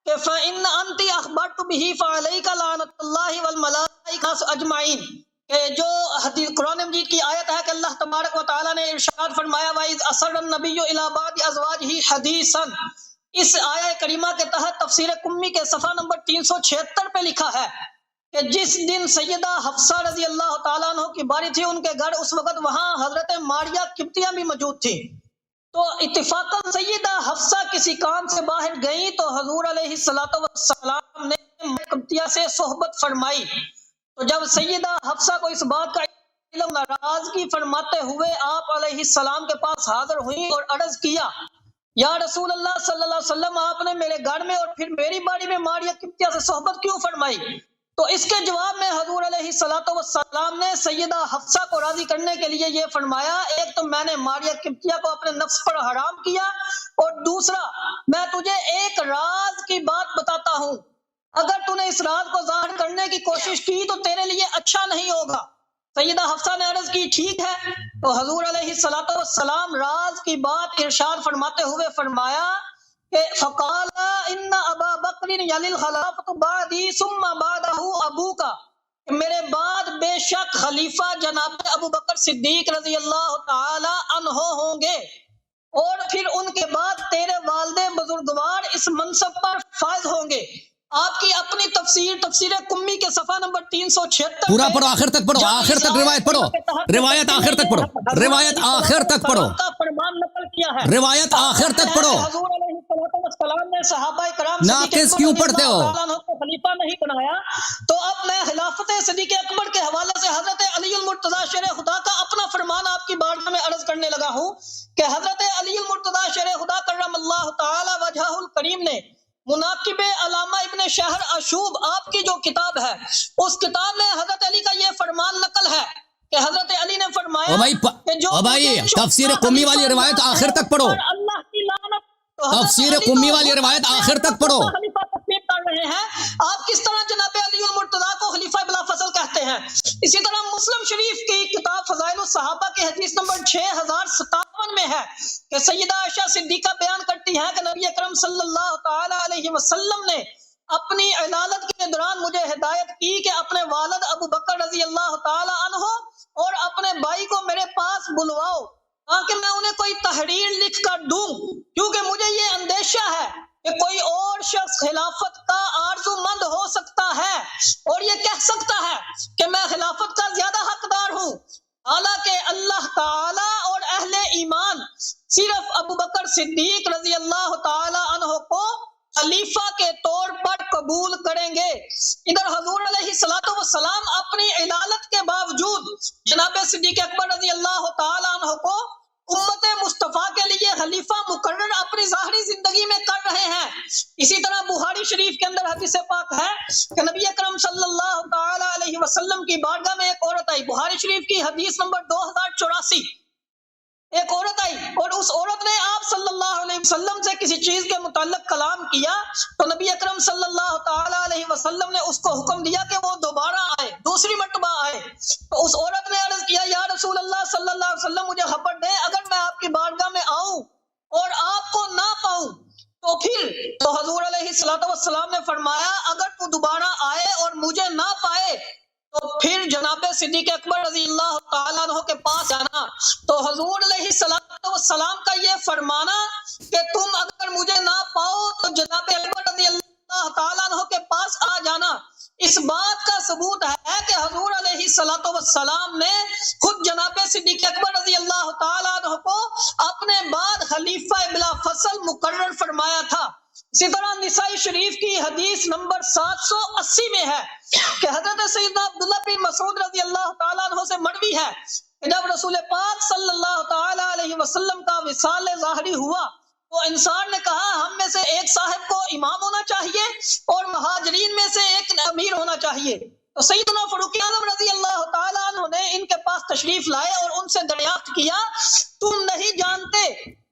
کہ فَإِنَّ أَنْتِ أَخْبَرْتُ بِهِ فَعَلَيْكَ لَعْنَةُ اللَّهِ وَالْمَلَائِكَةِ أَجْمَعِينَ، کہ جو حدیث قرآن مجید کی آیت ہے کہ اللہ تبارک و تعالیٰ نے ارشاد فرمایا وَإِذْ أَسَرَّ النَّبِيُّ إِلَىٰ بَعْضِ أَزْوَاجِهِ حَدِيثًا. اس آیہ کریمہ کے تحت تفسیر قمی کے صفحہ نمبر 376 پہ لکھا ہے کہ جس دن سیدہ حفصہ رضی اللہ تعالیٰ عنہ کی باری تھی ان کے گھر، اس وقت وہاں حضرت ماریہ قبطیہ بھی موجود تھی. تو اتفاقاً سیدہ حفصہ کسی کام سے باہر گئیں تو حضور علیہ السلام نے قبطیہ سے صحبت فرمائی. تو جب سیدہ حفصہ کو اس بات کا علم، ناراضگی فرماتے ہوئے آپ علیہ السلام کے پاس حاضر ہوئیں اور عرض کیا یا رسول اللہ صلی اللہ علیہ وسلم، آپ نے میرے گھر میں اور پھر میری باری میں ماریہ قبطیہ سے صحبت کیوں فرمائی؟ تو اس کے جواب میں حضور علیہ السلام نے سیدہ حفصہ کو راضی کرنے کے لیے یہ فرمایا، ایک تو میں نے ماریہ قبطیہ کو اپنے نفس پر حرام کیا، اور دوسرا میں تجھے ایک راز کی بات بتاتا ہوں، اگر تو نے اس راز کو ظاہر کرنے کی کوشش کی تو تیرے لیے اچھا نہیں ہوگا. سیدہ حفصہ نے عرض کی ٹھیک ہے. تو حضور علیہ السلام راز کی بات ارشاد فرماتے ہوئے فرمایا کہ فقال ان ابا بکر یلی الخلافۃ بعدی ثم بعدہ ابوکا، میرے بعد بے شک خلیفہ جناب ابو بکر صدیق رضی اللہ تعالی عنہ ہوں گے، اور پھر ان کے بعد تیرے والد بزرگوار اس منصب پر فائز ہوں گے. آپ کی اپنی تفسیر قمی کے صفحہ نمبر 376 پورا پڑھو، آخر تک پڑھو، آخر تک روایت پڑھو، روایت آخر تک پڑھو، روایت آخر تک پڑھو، فرمان نقل کیا ہے، روایت آخر تک پڑھو. حضور علیہ السلام نے صحابہ کرام ناقص کیوں پڑھتے ہو؟ خلیفہ نہیں بنایا. تو اب میں خلافت صدیق اکبر کے حوالے سے حضرت علی المرتضیٰ شیر خدا کا اپنا فرمان آپ کی بارگاہ میں عرض کرنے لگا ہوں کہ حضرت علی المرتضیٰ شیر خدا کرم اللہ تعالی وجہہ الکریم نے مناقب علامہ ابن شہر اشوب آپ کی جو کتاب ہے، اس کتاب میں حضرت علی کا یہ فرمان نقل ہے کہ حضرت علی نے فرمایا کہ جو تفسیر قمی والی روایت آخر تک پڑھو، اللہ کی لعنت. تفسیر قمی والی روایت آخر تک پڑھو. خلیفہ تسلیم کر رہے ہیں، آپ کس طرح جناب علی المرتضیٰ کو خلیفہ بلا فصل کہتے ہیں؟ اسی طرح مسلم شریف کی کتاب فضائل الصحابہ کی حدیث نمبر 6057 میں ہے کہ سیدہ عائشہ صدیقہ بیان کرتی ہیں کہ نبی اکرم صلی اللہ تعالی علیہ وسلم نے اپنی علالت کے دوران مجھے ہدایت کی کہ اپنے والد ابو بکر رضی اللہ تعالی عنہ اور اپنے بھائی کو میرے پاس بلواؤ تاکہ میں انہیں کوئی تحریر لکھ کر دوں، کیونکہ مجھے یہ اندیشہ ہے کہ کوئی اور شخص خلافت کا آرزو مند ہو سکتا ہے اور یہ کہہ سکتا ہے کہ میں خلافت کا زیادہ حقدار ہوں، حالانکہ اللہ تعالی اور اہل ایمان صرف ابو بکر صدیق رضی اللہ تعالی عنہ کو خلیفہ کے طور پر قبول کریں گے. ادھر حضور علیہ السلام اپنی علالت کے باوجود جناب صدیق اکبر رضی اللہ تعالی عنہ کو امت مصطفیٰ کے لیے خلیفہ مقرر اپنی ظاہری زندگی میں کر رہے ہیں. اسی طرح بخاری شریف کے اندر حدیث پاک ہے کہ نبی اکرم صلی اللہ تعالی علیہ وسلم کی بارگاہ میں ایک عورت آئی. بخاری شریف کی حدیث نمبر 2084. ایک عورت آئی اور اس عورت نے آپ صلی اللہ علیہ وسلم سے کسی چیز کے متعلق کلام کیا تو نبی اکرم صلی اللہ تعالی علیہ وسلم نے اس کو حکم دیا کہ وہ دوبارہ آئے، دوسری مرتبہ آئے. تو اس عورت نے عرض کیا یا رسول اللہ صلی اللہ علیہ وسلم مجھے خبر دیں اگر میں آپ کی بارگاہ میں آؤں اور آپ کو نہ پاؤں تو پھر؟ تو حضور علیہ السلام نے فرمایا اگر تو دوبارہ آئے اور مجھے نہ پائے تو پھر جناب صدیق اکبر رضی اللہ تعالیٰ عنہ کے پاس جانا. تو حضور علیہ السلام کا یہ فرمانا کہ تم اگر مجھے نہ پاؤ تو جناب اکبر رضی اللہ تعالیٰ عنہ کے پاس آ جانا، اس بات کا ثبوت ہے کہ حضور علیہ السلام نے خود جناب صدیق اکبر رضی اللہ تعالیٰ عنہ کو اپنے بعد خلیفہ بلا فصل مقرر فرمایا تھا۔ اسی طرح نسائی شریف کی حدیث نمبر 780 میں ہے کہ حضرت سیدنا عبداللہ بن مسعود رضی اللہ تعالیٰ عنہ سے مروی ہے کہ جب رسول پاک صلی اللہ تعالیٰ علیہ وسلم کا وصال ظاہری ہوا تو انسان نے کہا ہم میں سے ایک صاحب کو امام ہونا چاہیے اور مہاجرین میں سے ایک امیر ہونا چاہیے۔ تو سیدنا فاروق اعظم رضی اللہ تعالیٰ عنہ نے ان کے پاس تشریف لائے اور ان سے دریافت کیا تم نہیں جانتے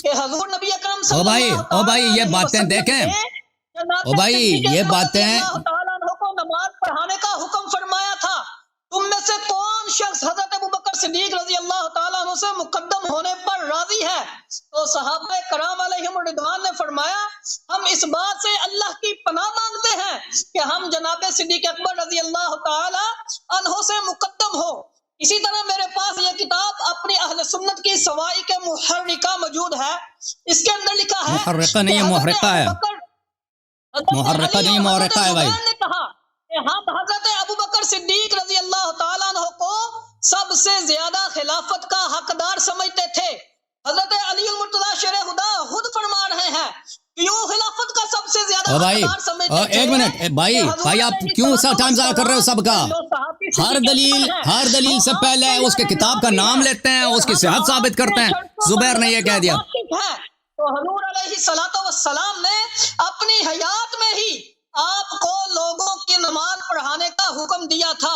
کہ حضور نبی اکرم صلی اللہ بھائی یہ باتیں دیکھیں، بھائی یہ باتیں تعالیٰ عنہ کو نماز پڑھانے کا حکم فرمایا تھا، تم میں سے کون شخص حضرت ابوبکر صدیق رضی اللہ تعالیٰ عنہ سے مقدم ہونے پر راضی ہے؟ تو صحابہ کرام علیہم الرضوان نے فرمایا ہم اس بات سے اللہ کی پناہ مانگتے ہیں کہ ہم جناب صدیق اکبر رضی اللہ تعالیٰ عنہ سے مقدم ہو۔ اسی طرح میرے پاس یہ کتاب اپنی اہل سنت کی سوائق محرقہ موجود ہے، اس کے اندر لکھا ہے محرقہ نہیں ہے محرقہ ہے، محرقہ نہیں محرقہ ہے بھائی۔ نے کہا کہ ہم حضرت ابوبکر صدیق رضی اللہ تعالیٰ عنہ کو سب سے زیادہ خلافت کا حقدار سمجھتے تھے۔ حضرت علی المرتضیٰ شیر خدا خود فرما رہے ہیں کیوں خلافت کا سب سے زیادہ حقدار سمجھتے تھے؟ ایک منٹ بھائی آپ کیوں سا ٹائم ضائع کر رہے ہو سب کا؟ ہر دلیل سے پہلے اس کے کتاب کا نام لیتے ہیں، اس کی صحت ثابت کرتے ہیں۔ زبیر نے یہ کہہ دیا۔ تو حضور علیہ السلام نے اپنی حیات میں ہی آپ کو لوگوں کی نماز پڑھانے کا حکم دیا تھا۔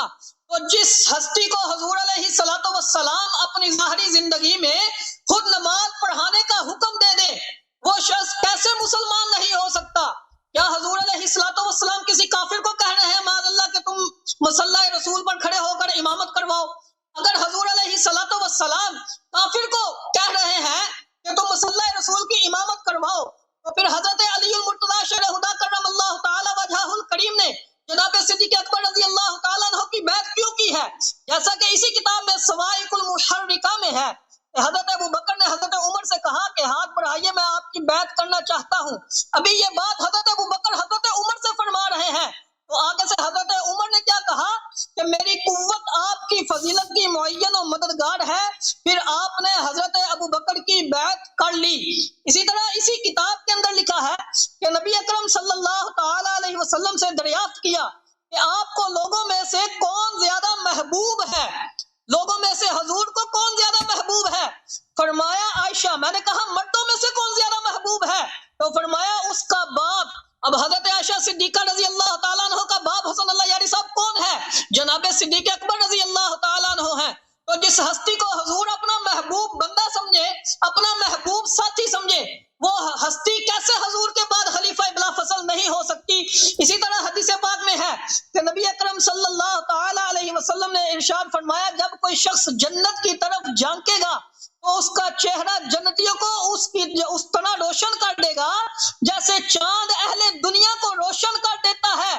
تو جس ہستی کو حضور علیہ السلام اپنی ظاہری زندگی میں خود نماز پڑھانے کا حکم دے دے، وہ شخص کیسے مسلمان نہیں ہو سکتا؟ کیا حضور علیہ السلام کسی کافر کو کہہ رہے ہیں معاذ اللہ کہ تم مصلی رسول پر کھڑے ہو کر امامت کرواؤ؟ اگر حضور علیہ السلام کافر کو کہہ رہے ہیں کہ تم مصلی رسول کی امامت کرواؤ تو پھر حضرت علی المرتضیٰ شیر خدا کرم اللہ تعالی وجہہ الکریم نے جناب صدیق اکبر رضی اللہ تعالیٰ عنہ کی بیعت کیوں کی ہے؟ جیسا کہ اسی کتاب میں سوائق المحرقہ میں ہے کہ حضرت ابوبکر نے حضرت عمر سے کہا کہ ہاتھ بڑھائیے میں آپ کی بیعت کرنا چاہتا ہوں۔ ابھی یہ بات حضرت ابوبکر حضرت عمر سے فرما رہے ہیں، تو آگے سے حضرت عمر نے کیا کہا کہ میری قوت آپ کی فضیلت کی معین و مددگار ہے، پھر آپ نے حضرت ابوبکر کی بیعت کر لی۔ اسی طرح اسی کتاب کے اندر لکھا ہے کہ نبی اکرم صلی اللہ تعالی علیہ وسلم سے دریافت کیا کہ آپ کو لوگوں میں سے کون زیادہ محبوب ہے، لوگوں میں سے حضور کو کون زیادہ محبوب ہے؟ فرمایا عائشہ۔ میں نے کہا مردوں میں سے کون زیادہ محبوب ہے؟ تو فرمایا اس کا باپ۔ اب حضرت عائشہ صدیقہ رضی اللہ تعالیٰ عنہ کا باپ حسن اللہ یاری صاحب کون ہے؟ جناب صدیق اکبر رضی اللہ تعالیٰ عنہ ہے۔ تو جس ہستی کو حضور اپنا محبوب بندہ سمجھے، اپنا محبوب ساتھی سمجھے، وہ ہستی کیسے حضور کے بعد خلیفہ بلا فصل نہیں ہو سکتی؟ اسی طرح حدیث پاک میں ہے کہ نبی اکرم صلی اللہ تعالی علیہ وسلم نے ارشاد فرمایا جب کوئی شخص جنت کی طرف جھانکے گا تو اس کا چہرہ جنتیوں کو اس طرح روشن کر دے گا جیسے چاند اہل دنیا کو روشن کر دیتا ہے،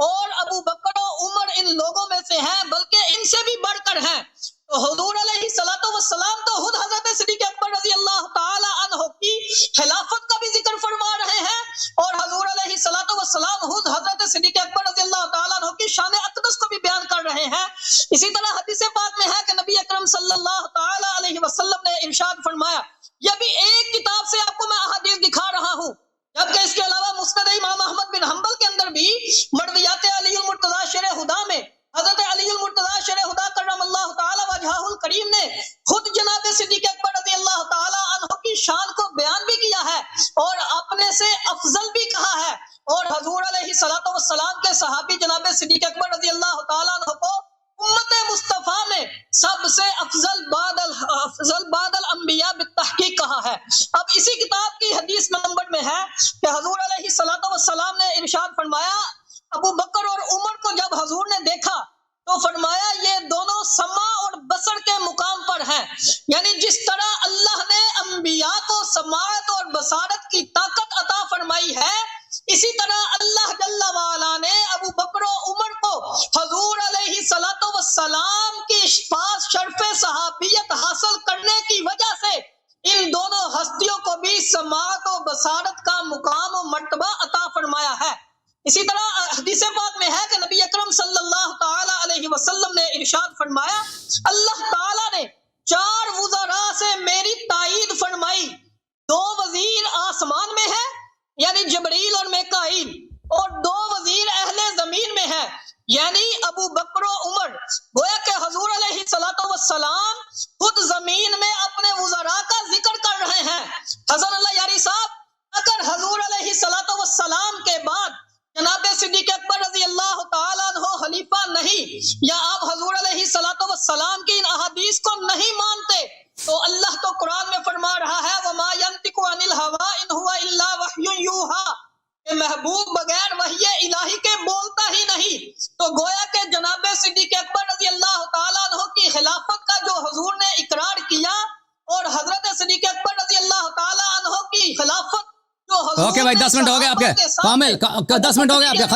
اور ابو بکر و عمر ان لوگوں میں سے ہیں بلکہ ان سے بھی بڑھ کر ہیں۔ تو حضور علیہ السلام تو خود حضرت صدیق اکبر رضی اللہ تعالی عنہ کی خلافت کا بھی ذکر فرما رہے ہیں، اور حضور علیہ السلام خود حضرت صدیق اکبر رضی اللہ تعالی عنہ کی شان اقدس کو بھی بیان کر رہے ہیں۔ اسی طرح حدیث پاک میں ہے کہ نبی اکرم صلی اللہ تعالی علیہ وسلم نے ارشاد فرمایا، یہ بھی ایک کتاب سے آپ کو میں احادیث دکھا رہا ہوں، جبکہ اس کے علاوہ مسند امام احمد بن حنبل کے اندر بھی مرویات علی المرتضیٰ شیر خدا میں حضرت علی المرتضیٰ شیر خدا کرم اللہ تعالی وجہہ الکریم نے خود جناب صدیق اکبر رضی اللہ تعالی عنہ کی شان کو بیان بھی کیا ہے اور اپنے سے افضل بھی کہا ہے، اور حضور علیہ السلام کے صحابی جناب صدیق اکبر رضی اللہ تعالی عنہ کو امت مصطفیٰ میں سب سے افضل بعد الانبیاء بالتحقیق کہا ہے۔ اب اسی کتاب کی حدیث نمبر میں ہے کہ حضور علیہ السلام نے ارشاد فرمایا ابو بکر اور عمر کو جب حضور نے دیکھا تو فرمایا یہ دونوں سماع اور بصر کے مقام پر ہیں، یعنی جس طرح اللہ نے انبیاء کو سماعت اور بصارت کی طاقت عطا فرمائی ہے، اسی طرح اللہ جل وعلا نے ابو بکر و عمر کو حضور علیہ السلام کی پاس شرف صحابیت حاصل کرنے کی وجہ سے ان دونوں ہستیوں کو بھی سماعت و بصارت کا مقام و مرتبہ عطا فرمایا ہے۔ اسی طرح حدیث پاک میں ہے کہ نبی اکرم صلی اللہ تعالی علیہ وسلم نے ارشاد فرمایا اللہ تعالی نے 4 وزراء سے میری تائید فرمائی، 2 وزیر آسمان میں ہے یعنی جبریل اور میکائیل، اور 2 وزیر اہل زمین میں ہے یعنی ابو بکر و عمر۔ گویا کہ حضور علیہ السلام خود زمین میں اپنے وزراء کا ذکر کر رہے ہیں۔ حسن اللہ یاری صاحب، اگر حضور علیہ السلام کے بعد جناب صدیق اکبر رضی اللہ تعالیٰ عنہ خلیفہ نہیں، یا آپ حضور علیہ السلام کی ان احادیث کو نہیں مانتے، تو اللہ تو قرآن میں فرما رہا ہے وما ينطق عن الهوى ان هو الا وحی یوحى، کہ محبوب بغیر وحی الہی کے بولتا ہی نہیں۔ تو گویا کہ جناب صدیق اکبر رضی اللہ تعالیٰ عنہ کی خلافت کا جو حضور نے اقرار کیا، اور حضرت صدیق اکبر رضی اللہ تعالیٰ عنہ کی خلافت جو حضور اوکے بھائی 10 منٹ ہو گئے آپ کے، کامل 10 منٹ ہو گئے آپ کے،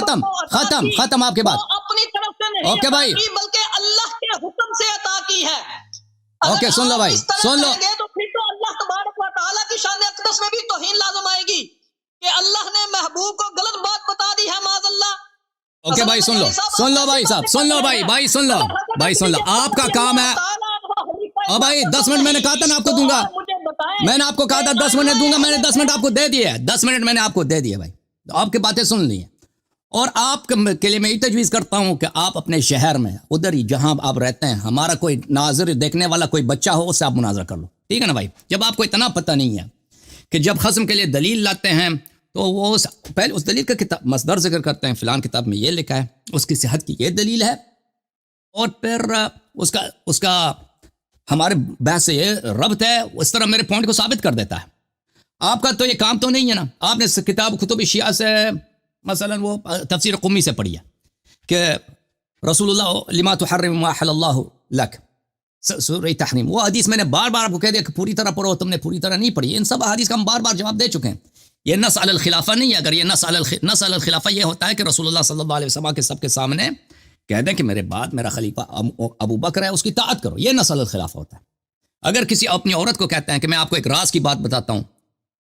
ختم آپ کے بعد۔ اپنی طرف سے نہیں اوکے بھائی، بلکہ اللہ کے حکم سے عطا کی ہے۔ اوکے سن لو بھائی، سن لو، تو پھر تو اللہ تبارک و تعالیٰ کی شان اقدس میں بھی توہین لازم آئے گی کہ اللہ نے محبوب کو غلط بات بتا دی ہے معاذ اللہ۔ اوکے بھائی سن لو بھائی صاحب، سن لو بھائی سن لو، آپ کا کام ہے۔ اور بھائی 10 منٹ میں نے کہا تھا نا آپ کو دوں گا، میں نے آپ کو کہا تھا 10 منٹ دوں گا، میں نے 10 منٹ آپ کو دے دیے، 10 منٹ میں نے آپ کو دے دیے بھائی، آپ کی باتیں سن لی ہیں۔ اور آپ کے لیے میں یہ تجویز کرتا ہوں کہ آپ اپنے شہر میں ادھر ہی جہاں آپ رہتے ہیں، ہمارا کوئی ناظر دیکھنے والا کوئی بچہ ہو، اس سے آپ مناظرہ کر لو، ٹھیک ہے نا بھائی؟ جب آپ کو اتنا پتہ نہیں ہے کہ جب خصم کے لیے دلیل لاتے ہیں تو وہ پہلے اس دلیل کا کتاب مصدر ذکر کرتے ہیں، فلان کتاب میں یہ لکھا ہے، اس کی صحت کی یہ دلیل ہے، اور پھر اس کا ہمارے بحث سے یہ ربط ہے، اس طرح میرے پوائنٹ کو ثابت کر دیتا ہے۔ آپ کا تو یہ کام تو نہیں ہے نا، آپ نے کتاب کتب شیعہ سے مثلا وہ تفسیر قمی سے پڑھی ہے کہ رسول اللہ لما تحرم ما احل اللہ لک، سورہ تحریم، وہ حدیث میں نے بار بار آپ کو کہہ دیا کہ پوری طرح پڑھو، تم نے پوری طرح نہیں پڑھی۔ ان سب حدیث کا ہم بار بار جواب دے چکے ہیں۔ یہ نص علی الخلافہ نہیں ہے۔ اگر یہ نص علی الخلافہ یہ ہوتا ہے کہ رسول اللہ صلی اللہ علیہ وسلم کے سب کے سامنے کہہ دیں کہ میرے بعد میرا خلیفہ ابو بکر ہے، اس کی اطاعت کرو، یہ نص علی الخلافہ ہوتا ہے۔ اگر کسی اپنی عورت کو کہتے ہیں کہ میں آپ کو ایک راز کی بات بتاتا ہوں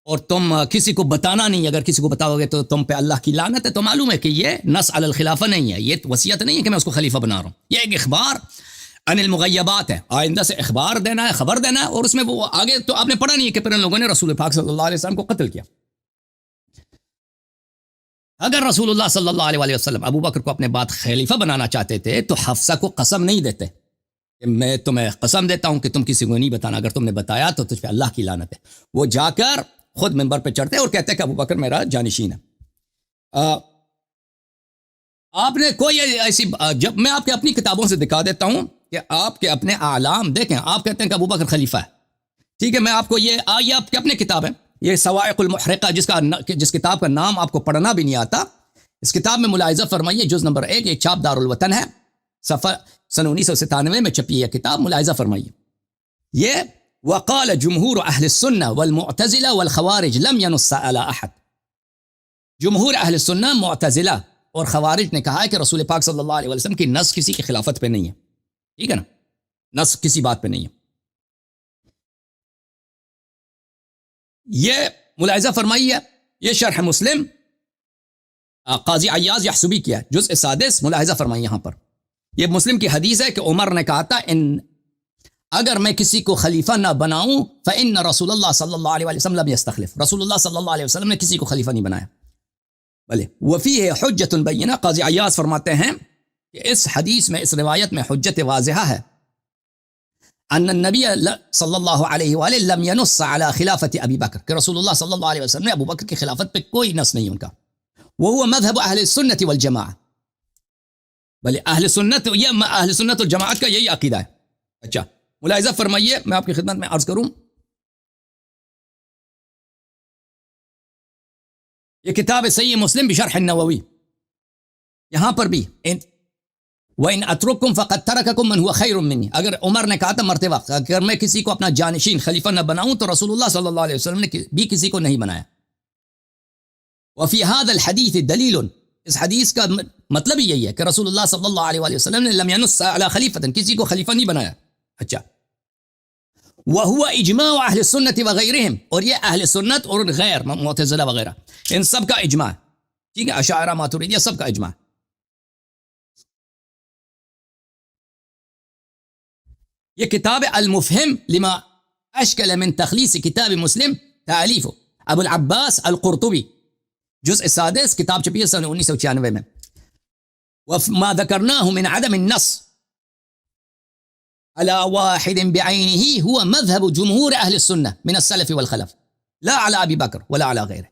اور تم کسی کو بتانا نہیں، اگر کسی کو بتاؤ گے تو تم پہ اللہ کی لعنت ہے، تو معلوم ہے کہ یہ نص علی الخلافہ نہیں ہے، یہ وصیت نہیں ہے کہ میں اس کو خلیفہ بنا رہا ہوں، یہ ایک اخبار عن المغیبات ہے، آئندہ سے اخبار دینا ہے، خبر دینا ہے، اور اس میں وہ آگے تو آپ نے پڑھا نہیں ہے کہ پھر ان لوگوں نے رسول پاک صلی اللہ علیہ وسلم کو قتل کیا۔ اگر رسول اللہ صلی اللہ علیہ وسلم ابو بکر کو اپنے بعد خلیفہ بنانا چاہتے تھے تو حفصہ کو قسم نہیں دیتے کہ میں تمہیں قسم دیتا ہوں کہ تم کسی کو نہیں بتانا، اگر تم نے بتایا تو تجھ پہ اللہ کی لعنت ہے۔ وہ جا کر خود منبر پہ چڑھتے اور کہتے کہ ابو بکر میرا جانشین ہے۔ آپ نے کوئی ایسی، جب میں آپ کے اپنی کتابوں سے دکھا دیتا ہوں کہ آپ کے اپنے اعلام دیکھیں، آپ کہتے ہیں کہ ابو بکر خلیفہ ہے، ٹھیک ہے، میں آپ کو یہ آپ کی اپنی کتاب ہے، یہ صواعق المحرقہ، جس کتاب کا نام آپ کو پڑھنا بھی نہیں آتا، اس کتاب میں ملاحظہ فرمائیے، جز نمبر 1، یہ چھاپ دار الوطن ہے، صفحہ سن 1997 میں چھپی ہے کتاب، ملاحظہ فرمائیے، یہ وقال جمہور اہل السنہ والمعتزلہ والخوارج لم ينص على احد۔ جمہور اہل السنہ، معتزلہ اور خوارج نے کہا ہے کہ رسول پاک صلی اللہ علیہ وسلم کی نص کسی کی خلافت پہ نہیں ہے، ٹھیک ہے نا، نص کسی بات پہ نہیں ہے۔ یہ ملاحظہ فرمائیے، یہ شرح مسلم قاضی عیاض یحسبی کیا، جزء 6، ملاحظہ فرمائیے یہاں پر، یہ مسلم کی حدیث ہے کہ عمر نے کہا تھا اگر میں کسی کو خلیفہ نہ بناؤں فإن رسول اللہ صلی اللہ علیہ وسلم لم يستخلف، رسول اللہ صلی اللہ علیہ وسلم نے کسی کو خلیفہ نہیں بنایا۔ بلے وفیہ حجت بینہ، قاضی عیاض فرماتے ہیں کہ اس حدیث میں، اس روایت میں حجت واضحہ ہے، ان النبی صلی اللہ علیہ وآلہ لم ينص على خلافت ابی بکر، کہ رسول اللہ صلی اللہ علیہ وسلم نے ابو بکر کی خلافت پہ کوئی نص نہیں ان کا، وہو مذہب اہل السنت والجماعہ، بلے اہل سنت، یہ اہل سنت والجماعت کا یہی عقیدہ ہے۔ اچھا ملاحظہ فرمائیے، میں آپ کی خدمت میں عرض کروں، یہ کتاب صحیح مسلم بشرح النووی، یہاں پر بھی وَإِنْ أَتْرُكُمْ فَقَدْ تَرَكَكُمْ مَنْ هُوَ خَيْرٌ مِّنِّي، اگر عمر نے کہا تھا مرتے وقت اگر میں کسی کو اپنا جانشین خلیفہ نہ بناؤں تو رسول اللہ صلی اللہ علیہ وسلم نے بھی کسی کو نہیں بنایا۔ وفی هذا الحدیث دلیل، اس حدیث کا مطلب ہی یہی ہے کہ رسول اللہ صلی اللہ علیہ وسلم نے لم ينص على خلیفۃ، کسی کو خلیفہ نہیں بنایا۔ اچھا، وهو اجماع اہل السنت وغیرہم، اور یہ اہل سنت اور غیر معتزلہ وغیرہ ان سب کا اجماع، ٹھیک ہے، اشاعرہ ماتریدیہ سب کا اجماع. یہ کتاب المفہم لما اشکل من تخلیص کتاب مسلم تالیف ابو العباس القرطبی، جزء سادس، کتاب چھپی ہے سن 1996 میں. وما ذكرناه من عدم النص على واحد بعينه هو مذهب جمهور اهل السنه من السلف والخلف لا على ابي بکر ولا على غیره.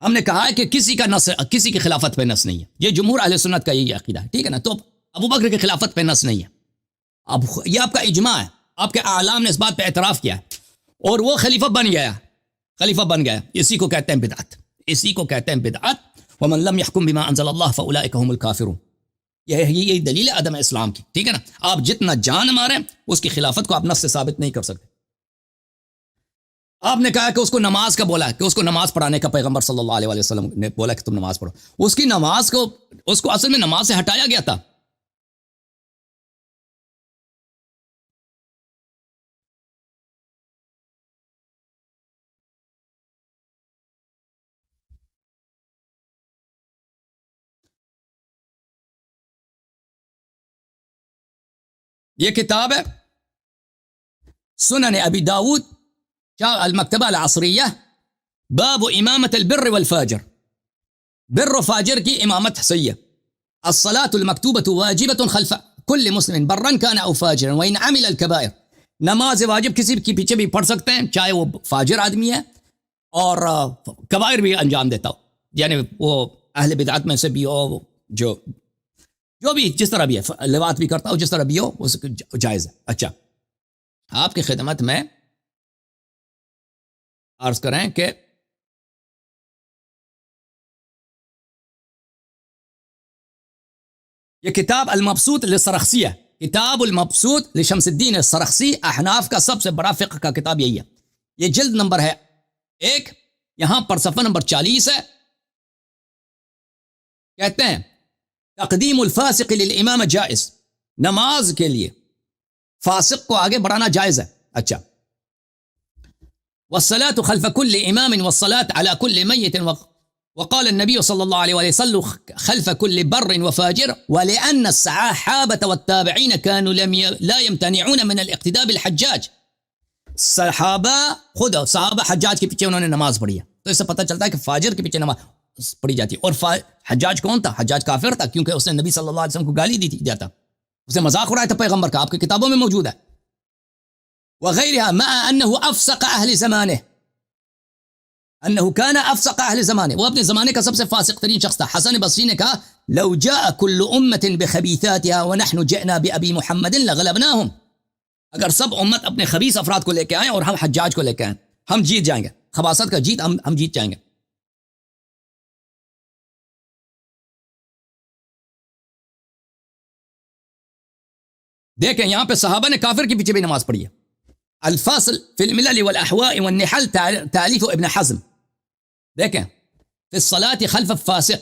ہم نے کہا ہے کہ کسی کا نص، کسی کی خلافت پہ نص نہیں ہے. یہ جمہور اہل سنت کا یہی عقیدہ ہے، ٹھیک ہے نا. تو ابو بکر کی خلافت پہ نص نہیں ہے. اب یہ آپ کا اجماع ہے، آپ کے اعلام نے اس بات پہ اعتراف کیا ہے، اور وہ خلیفہ بن گیا، خلیفہ بن گیا. اسی کو کہتے ہیں بدعت، اسی کو کہتے ہیں بدعت. ومن لم يحكم بما انزل الله فاولئك هم الكافرون. یہی دلیل ہے عدم اسلام کی، ٹھیک ہے نا. آپ جتنا جان ماریں اس کی خلافت کو آپ نص سے ثابت نہیں کر سکتے. آپ نے کہا کہ اس کو نماز کا بولا ہے، کہ اس کو نماز پڑھانے کا پیغمبر صلی اللہ علیہ وسلم نے بولا کہ تم نماز پڑھو. اس کی نماز کو، اس کو اصل میں نماز سے ہٹایا گیا تھا. یہ کتاب ہے سنن ابی داود المکتبہ العصریہ، باب امامت البر والفاجر. بر و فاجر کی امامت صحیح. الصلاة المکتوبة واجبة خلف كل مسلم برا كان او فاجرا وان عمل الكبائر. نماز واجب کسی کے پیچھے بھی پڑھ سکتے ہیں، چاہے وہ فاجر آدمی ہے اور کبائر بھی انجام دیتا ہو، یعنی وہ اہل بدعت میں سے بھی ہو، جو بھی جس طرح بھی ہے، لواط بھی کرتا ہو، جس طرح بھی ہو اس جائز ہے. اچھا، آپ کی خدمت میں عرض کریں کہ یہ کتاب المبسوط للسرخسی ہے، کتاب المبسوط لشمس الدین السرخسی، احناف کا سب سے بڑا فقہ کا کتاب یہی ہے. یہ جلد نمبر ہے 1، یہاں پر صفحہ نمبر 40 ہے. کہتے ہیں تقدیم الفاسق للامام جائز، نماز کے لیے فاسق کو آگے بڑھانا جائز ہے. اچھا، والصلاة خلف كل امام والصلاة على كل ميت، وقال النبي صلى الله عليه وسلم خلف كل بر وفاجر، ولأن الصحابة والتابعين كانوا لا يمتنعون من الاقتداء بالحجاج. صحابہ خود صحابہ حجاج کے پیچھے انہوں نے نماز پڑھی ہے، تو اس سے پتہ چلتا ہے کہ فاجر کے پیچھے نماز پڑھی جاتی ہے. اور حجاج کون تھا؟ حجاج کافر تھا، کیونکہ اس نے نبی صلی اللہ علیہ وسلم کو گالی دیا تھا، اسے مذاق اڑایا تھا پیغمبر کا. آپ کی کتابوں میں موجود ہے. وغیرها مع انه افسق اہل زمانه، انه كان افسق اہل زمانه، وہ اپنے زمانے کا سب سے فاسق ترین شخص تھا. حسن بصری نے کہا لو جاء كل امه بخبيثاتها ونحن جئنا بابي محمد لغلبناهم. اگر سب امت اپنے خبیث افراد کو لے کے آئیں اور ہم حجاج کو لے کے آئیں، ہم جیت جائیں گے. خباثت کا جیت، ہم جیت جائیں گے. دیکھیں یہاں پہ صحابہ نے کافر کے پیچھے بھی نماز پڑھی ہے. الفاصل فی الملل والاحواء والنحل تالیف ابن حزم. دیکھیں فی الصلاة خلف الفاسق،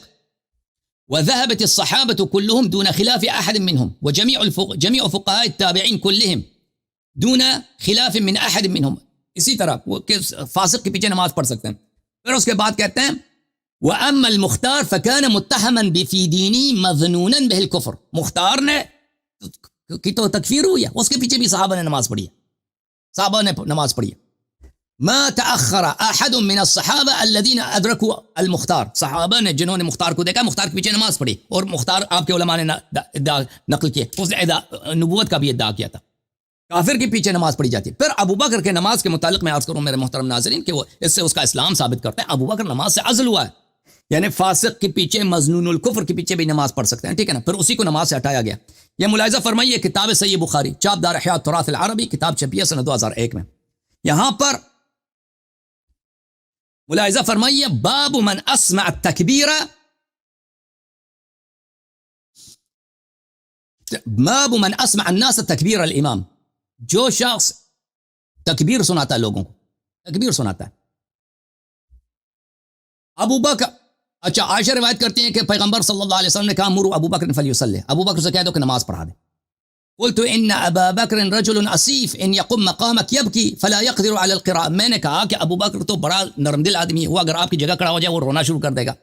وذهبت الصحابة كلهم دون خلاف أحد منهم، وجميع فقهاء التابعين كلهم دون خلاف من أحد منهم. اسی طرح وہ فاسق کے پیچھے نماز پڑھ سکتے ہیں. پھر اس کے بعد کہتے ہیں وأما المختار فكان متهما في دينه مظنونا به الكفر. مختار نے کی تو تکفیر ہوئی ہے، اس کے پیچھے بھی صحابہ نے نماز پڑھی ہے، صحابہ نے نماز پڑھی ہے. ما تأخر احد من الصحابہ الذين ادركوا المختار، صحابہ نے جنہوں نے مختار کو دیکھا، مختار کے پیچھے نماز پڑھی. اور مختار آپ کے علماء نے نقل کیے، اس نے نبوت کا بھی ادعا کیا تھا. کافر کے پیچھے نماز پڑھی جاتی ہے. پھر ابو بکر کے نماز کے متعلق میں عرض کروں میرے محترم ناظرین کہ وہ اس سے اس کا اسلام ثابت کرتے ہیں. ابو بکر نماز سے عزل ہوا ہے، یعنی فاسق کے پیچھے، مظنون الکفر کے پیچھے بھی نماز پڑھ سکتے ہیں، ٹھیک ہے نا. پھر اسی کو نماز سے ہٹایا گیا. یہ ملاحظہ فرمائیے کتاب صحیح بخاری، چاپ دار احیاء التراث العربی، کتاب چھپی ہے سنہ 2001 میں. یہاں پر ملاحظہ فرمائیے باب من اسمع التکبیر، باب من اسمع الناس تکبیر الامام، جو شخص تکبیر سناتا ہے، لوگوں کو تکبیر سناتا ہے. ابو بکر، اچھا عائشہ روایت کرتی ہیں کہ پیغمبر صلی اللہ علیہ وسلم نے کہا مروا ابو بکر فلیصلی، ابو بکر سے کہہ دو کہ نماز پڑھا دے. قلت ان ابا بکر رجل اسیف ان یقم مقامک یبکی فلا یقدر علی القراء. میں نے کہا کہ ابو بکر تو بڑا نرم دل آدمی ہے، وہ اگر آپ کی جگہ کھڑا ہو جائے وہ رونا شروع کر دے گا.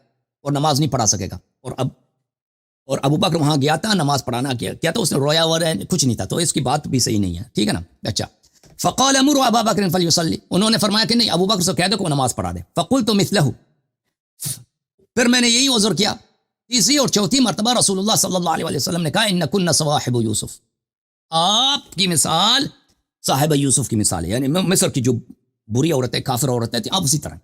اور نماز نہیں پڑھا سکے گا. اور ابو بکر وہاں گیا تھا نماز پڑھانا کیا تو اس نے رویا ہوا کچھ نہیں تھا, تو اس کی بات بھی صحیح نہیں ہے, ٹھیک ہے نا. اچھا, فقال امروا ابا بکر فلیصلی, انہوں نے فرمایا کہ نہیں ابو بکر سے کہہ دو کہ وہ نماز پڑھا دے. فقلت مثلہ, پھر میں نے یہی عذر کیا. تیسری اور چوتھی مرتبہ رسول اللہ صلی اللہ علیہ وسلم نے کہا ان کن صواحب یوسف, آپ کی مثال صاحب یوسف کی مثال ہے, یعنی مصر کی جو بری عورتیں کافر عورتیں تھیں, آپ اسی طرح.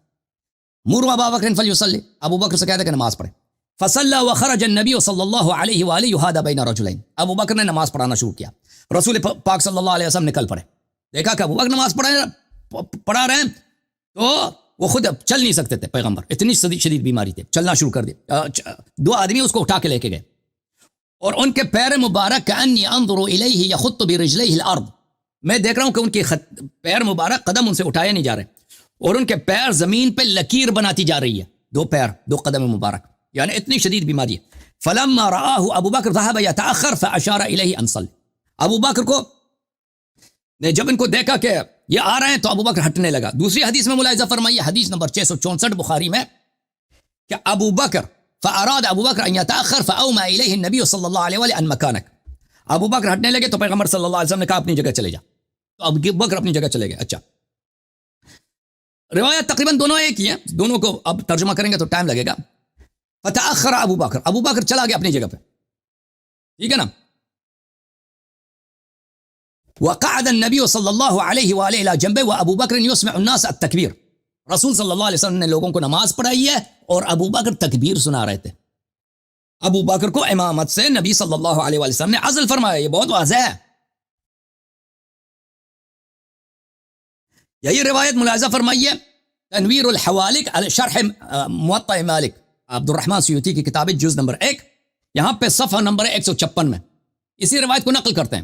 مروا ابا بکر فلیصلی, ابو بکر سے کہہ دے کہ نماز پڑھے. فصلى وخرج النبي صلی اللہ علیہ وآلہ يهادى بین رجلین, ابو بکر نے نماز پڑھانا شروع کیا. رسول پاک صلی اللہ علیہ وسلم نکل پڑے, دیکھا کہ ابو بکر نماز پڑھا رہے ہیں تو وہ خود چل نہیں سکتے تھے پیغمبر, اتنی شدید بیماری تھی. چلنا شروع کر دیا, دو آدمی اس کو اٹھا کے لے کے گئے اور ان کے پیر مبارک کأنی انظر الیہ یخط برجلیہ الارض, میں دیکھ رہا ہوں کہ ان کے پیر مبارک قدم ان سے اٹھائے نہیں جا رہے اور ان کے پیر زمین پہ لکیر بناتی جا رہی ہے, دو پیر دو قدم مبارک, یعنی اتنی شدید بیماری ہے. فلما رآہ ابو بکر ذهب يتأخر فاشار الیہ ان صلی, ابو بکر کو نے جب ان کو دیکھا کہ یہ آ رہے ہیں تو ابو بکر ہٹنے لگا. دوسری حدیث میں ملاحظہ فرمائیے, حدیث نمبر 664 بخاری میں, کہ ابو بکر فاراد ابو بکر ان يتأخر فاومى الیہ النبی صلی اللہ علیہ وآلہ ان مکانک, ابو بکر ہٹنے لگے تو پیغمبر صلی اللہ علیہ وسلم نے کہا اپنی جگہ چلے جا, تو ابو بکر اپنی جگہ چلے گئے. اچھا, روایت تقریباً دونوں ایک ہی ہیں, دونوں کو اب ترجمہ کریں گے تو ٹائم لگے گا. فتأخر ابو بکر, ابو بکر چلا گیا اپنی جگہ پہ, ٹھیک ہے نا. وقعد النبی صلی اللہ علیہ وآلہ الی جنبہ وابو بکر یسمع الناس التکبیر, رسول صلی اللہ علیہ وسلم نے لوگوں کو نماز پڑھائی ہے اور ابو بکر تکبیر سنا رہے تھے. ابو بکر کو امامت سے نبی صلی اللہ علیہ وآلہ وسلم نے عزل فرمایا, یہ بہت واضح ہے. یہی روایت ملاحظہ فرمائیے تنویر الحوالک علی شرح موطأ مالک, عبد الرحمن سیوطی کی کتاب جز نمبر 1, یہاں پہ صفحہ نمبر 156 میں اسی روایت کو نقل کرتے ہیں.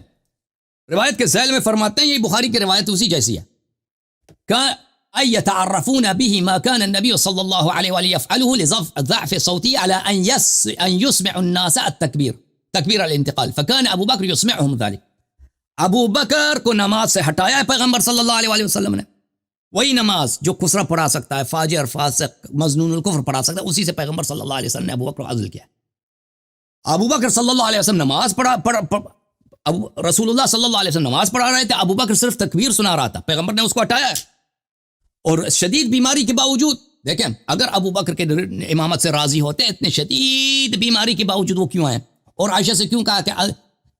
روایت کے ذیل میں فرماتے ہیں یہ بخاری کی روایت اسی جیسی ہے, کہ يتعرفون به ما كان النبي صلی اللہ علیہ وآلہ يفعله لضعف صوتی على ان يسمع الناس التکبیر تکبیر الانتقال, فكان ابو بکر يسمعهم ذلك, ابو بکر کو نماز سے ہٹایا ہے پیغمبر صلی اللہ علیہ وآلہ وسلم نے. وہی نماز جو خسرہ پڑھا سکتا ہے, فاجر فاسق مظنون الکفر پڑھا سکتا ہے, اسی سے پیغمبر صلی اللہ علیہ وسلم نے ابو بکر کو عزل کیا. ابو بکر صلی اللہ علیہ وسلم نماز رسول اللہ صلی اللہ علیہ وسلم نماز پڑھا رہے تھے, ابو بکر صرف تکبیر سنا رہا تھا, پیغمبر نے اس کو ہٹایا ہے. اور شدید بیماری کے باوجود دیکھیں, اگر ابو بکر کے امامت سے راضی ہوتے, اتنے شدید بیماری کے باوجود وہ کیوں آئے, اور عائشہ سے کیوں کہا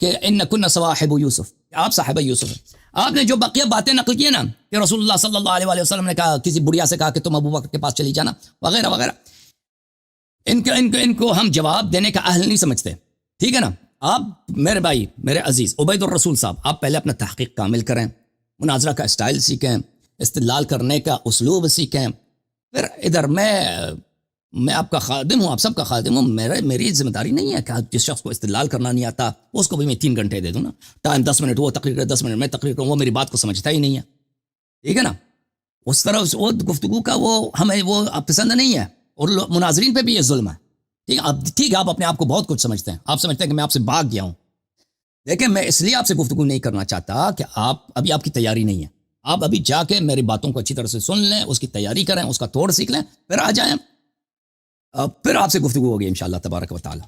کہ ان کن صواحب یوسف, آپ صاحب یوسف ہیں. آپ نے جو بقیہ باتیں نقل کی نا کہ رسول اللہ صلی اللہ علیہ وسلم نے کہا, کسی بڑھیا سے کہا کہ تم ابو بکر کے پاس چلی جانا وغیرہ وغیرہ, ان کو ہم جواب دینے کا اہل نہیں سمجھتے, ٹھیک ہے نا. آپ میرے بھائی میرے عزیز عبید الرسول صاحب, آپ پہلے اپنا تحقیق کامل کریں, مناظرہ کا اسٹائل سیکھیں, استدلال کرنے کا اسلوب سیکھیں. پھر ادھر میں آپ کا خادم ہوں, آپ سب کا خادم ہوں, میری ذمہ داری نہیں ہے کہ جس شخص کو استدلال کرنا نہیں آتا اس کو بھی میں 3 گھنٹے دے دوں نا, ٹائم 10 منٹ وہ تقریر کرے, 10 منٹ میں تقریر کروں, وہ میری بات کو سمجھتا ہی نہیں ہے, ٹھیک ہے نا. اس طرح وہ گفتگو کا وہ ہمیں وہ پسند نہیں ہے, اور مناظرین پہ بھی یہ ظلم ہے, ٹھیک ہے. آپ اپنے آپ کو بہت کچھ سمجھتے ہیں, آپ سمجھتے ہیں کہ میں آپ سے بھاگ گیا ہوں. دیکھیں, میں اس لیے آپ سے گفتگو نہیں کرنا چاہتا کہ آپ کی تیاری نہیں ہے. آپ ابھی جا کے میری باتوں کو اچھی طرح سے سن لیں, اس کی تیاری کریں, اس کا توڑ سیکھ لیں, پھر آ جائیں, پھر آپ سے گفتگو ہوگی انشاءاللہ تبارک و تعالی.